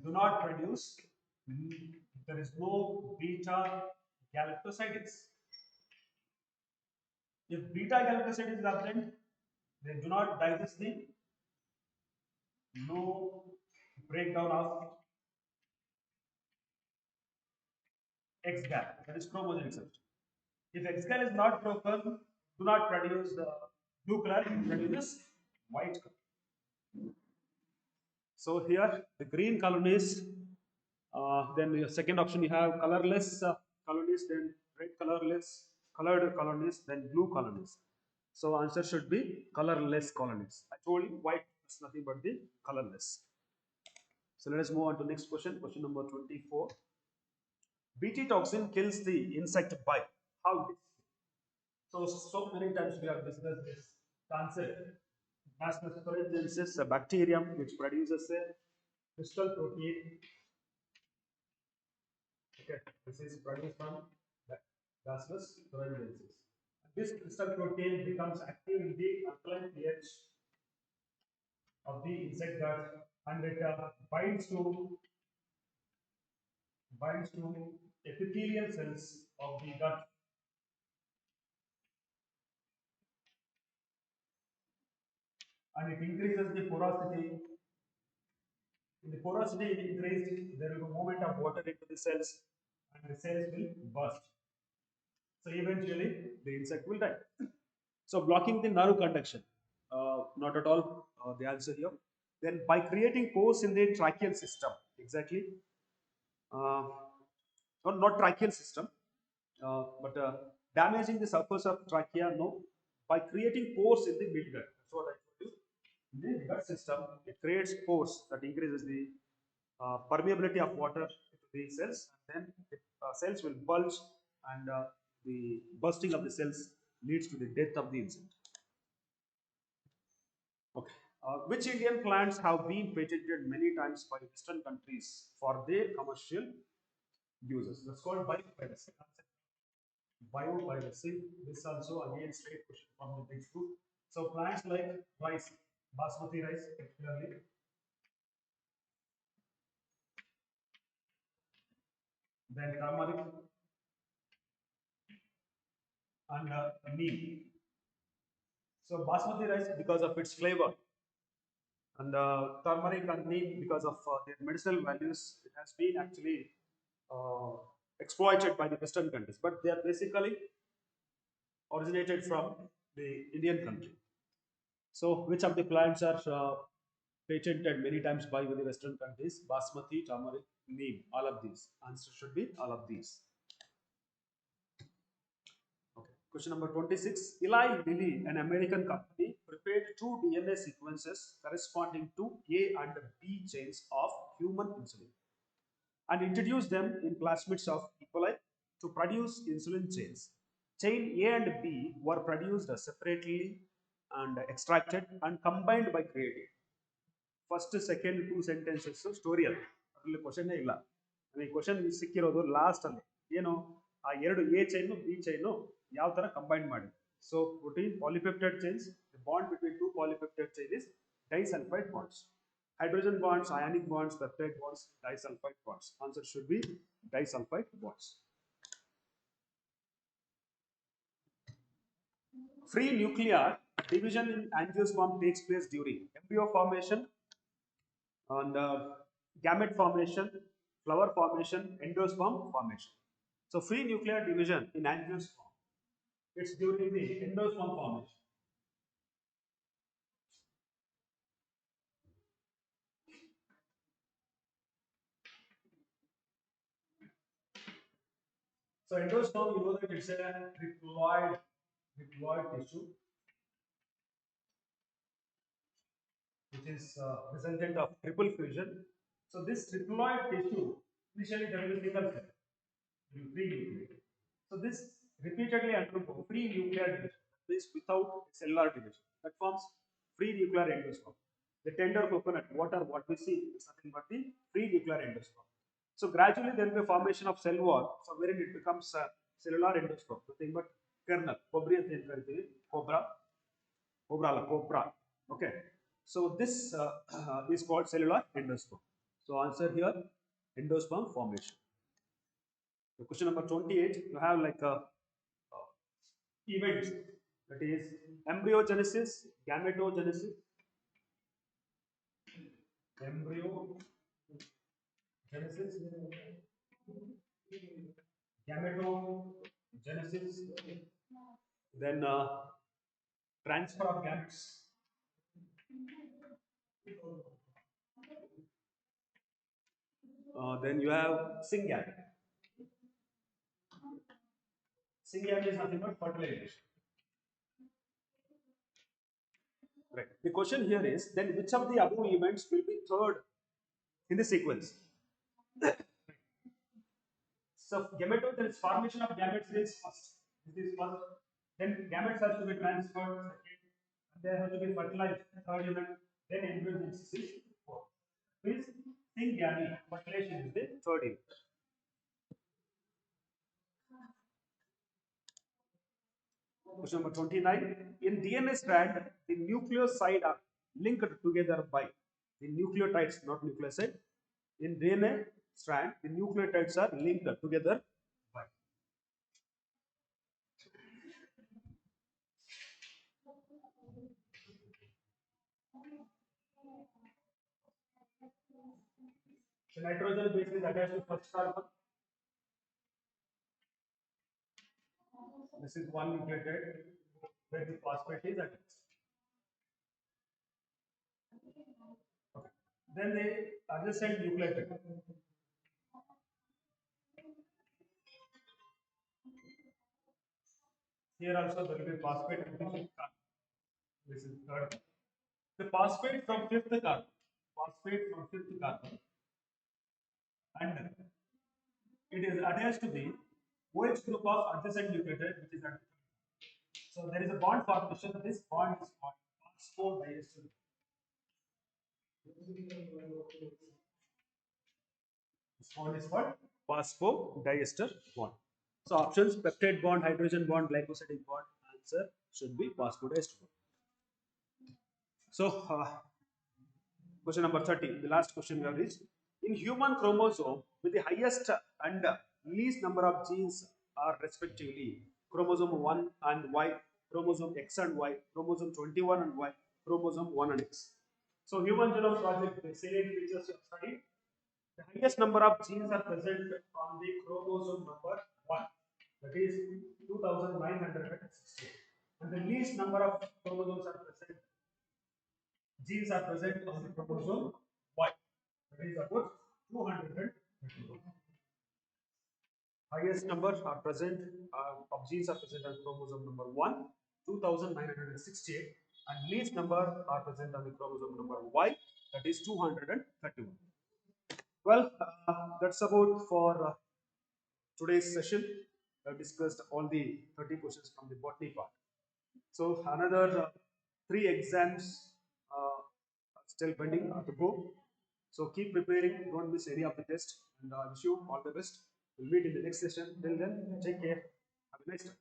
do not produce, there is no beta galactosidase. If beta galactosidase is absent, they do not digest the no breakdown of X-gal, that is chromogenic substance. If X-gal is not broken, do not produce the blue color, it produces white color. So here the green colonies, then the second option you have colorless colonies, then red colorless, colored colonies, then blue colonies. So answer should be colorless colonies. I told you white is nothing but the colorless. So let us move on to next question, question number 24. Bt toxin kills the insect by how this? So many times we have discussed this concept. Bacillus thuringiensis, a bacterium which produces a crystal protein. Okay, this is produced from Bacillus thuringiensis. This crystal protein becomes active in the alkaline pH of the insect gut, and it binds to epithelial cells of the gut. And it increases the porosity. In the porosity increased, there will be movement of water into the cells, and the cells will burst. So eventually the insect will die. So blocking the nerve conduction, not at all the answer here. Then by creating pores in the tracheal system, exactly, uh, or not tracheal system, but damaging the surface of trachea, no. By creating pores in the midgut, that's what I told you. In the gut system, it creates pores that increases the permeability of water to the cells, and then the cells will bulge, and the bursting of the cells leads to the death of the insect. Okay. Which Indian plants have been patented many times by Western countries for their commercial uses? That's called biopiracy. Biopiracy. This also again straight question from the textbook. So plants like rice, basmati rice particularly, then turmeric and neem. So basmati rice because of its flavor, and turmeric and neem because of their medicinal values. It has been actually uh, exploited by the Western countries, but they are basically originated from the Indian country. So, which of the plants are patented many times by the Western countries? Basmati, turmeric, neem, all of these. Answer should be all of these. Okay. Question number 26. Eli Lilly, an American company, prepared two DNA sequences corresponding to A and B chains of human insulin and introduced them in plasmids of E. coli to produce insulin chains. Chain A and B were produced separately and extracted and combined by creating. First, second, two sentences story ಅದು ಅದರಲ್ಲಿ ಕ್ವಶನ್ನೇ ಇಲ್ಲ. ನನಗೆ question ಸಿಕ್ಕಿರೋದು last ಅಲ್ಲಿ ಏನು ಆ ಎರಡು A chain B chain ಯಾವ ತರ ಕಂಬೈನ್ ಮಾಡಿ. So protein polypeptide chains, the bond between two polypeptide chain is disulfide bonds. Hydrogen bonds, ionic bonds, peptide bonds, disulfide bonds. Answer should be disulfide bonds. Free nuclear division in angiosperm takes place during embryo formation and gamete formation, flower formation, endosperm formation. So free nuclear division in angiosperm, it's during the endosperm formation. So endosperm, you know that it's a triploid tissue, which is resultant of triple fusion. So this triploid tissue initially there will be single cell, free nuclear. So this repeatedly undergo free nuclear division, this without cellular division. That forms free nuclear endosperm. The tender coconut, what we see is nothing but the free nuclear endosperm. So gradually there will be a formation of cell wall, so wherein it becomes a cellular endosperm, nothing but kernel, cobra, cobra. Okay. So this is called cellular endosperm. So answer here, endosperm formation. So question number 28, you have like a events, that is embryogenesis, gametogenesis, embryogenesis, gametogenesis, then transfer of gametes, then you have syngam. Syngam is nothing but fertilization. Right. The question here is then which of the above events will be third in the sequence? So gametogenesis, formation of gametes is first. This is first. Then gametes has to be transferred. Second, and they have to be fertilized. Third event. Then embryogenesis is fourth. Means syngamy, fertilization is the third event. Question number 29. In DNA strand, the nucleoside are linked together by the nucleotides, not nucleoside. In DNA strand, the nucleotides are linked together by. So nitrogen base is attached to first carbon. This is one nucleotide where the phosphate is attached. Okay. Then the adjacent nucleotide. Here also there will be phosphate attachment. This is third. The phosphate from fifth carbon. Phosphate from fifth carbon. And it is attached to the OH group of adjacent nucleotide, which is attached. So there is a bond formation. This bond is called phosphodiester. This bond is called phosphodiester bond. So options: peptide bond, hydrogen bond, glycosidic bond. Answer should be phosphodiester bond. So question number 30, the last question we have reached. In human chromosome, with the highest and least number of genes are respectively chromosome 1 and Y, chromosome X and Y, chromosome 21 and Y, chromosome 1 and X. So human genome project, the salient features you have studied. The highest number of genes are present on the chromosome number 1, that is 2960. And the least number of chromosomes are present, genes are present on the chromosome Y, that is about 231. Highest numbers are present of genes are present on chromosome number 1, 2968, and least number are present on the chromosome number Y, that is 231. Well, that's about for today's session. We have discussed all the 30 questions from the botany part. So another 3 exams are still pending to go. So keep preparing, don't miss any of the test, and I wish you all the best. We'll meet in the next session. Till then, take care. Have a nice time.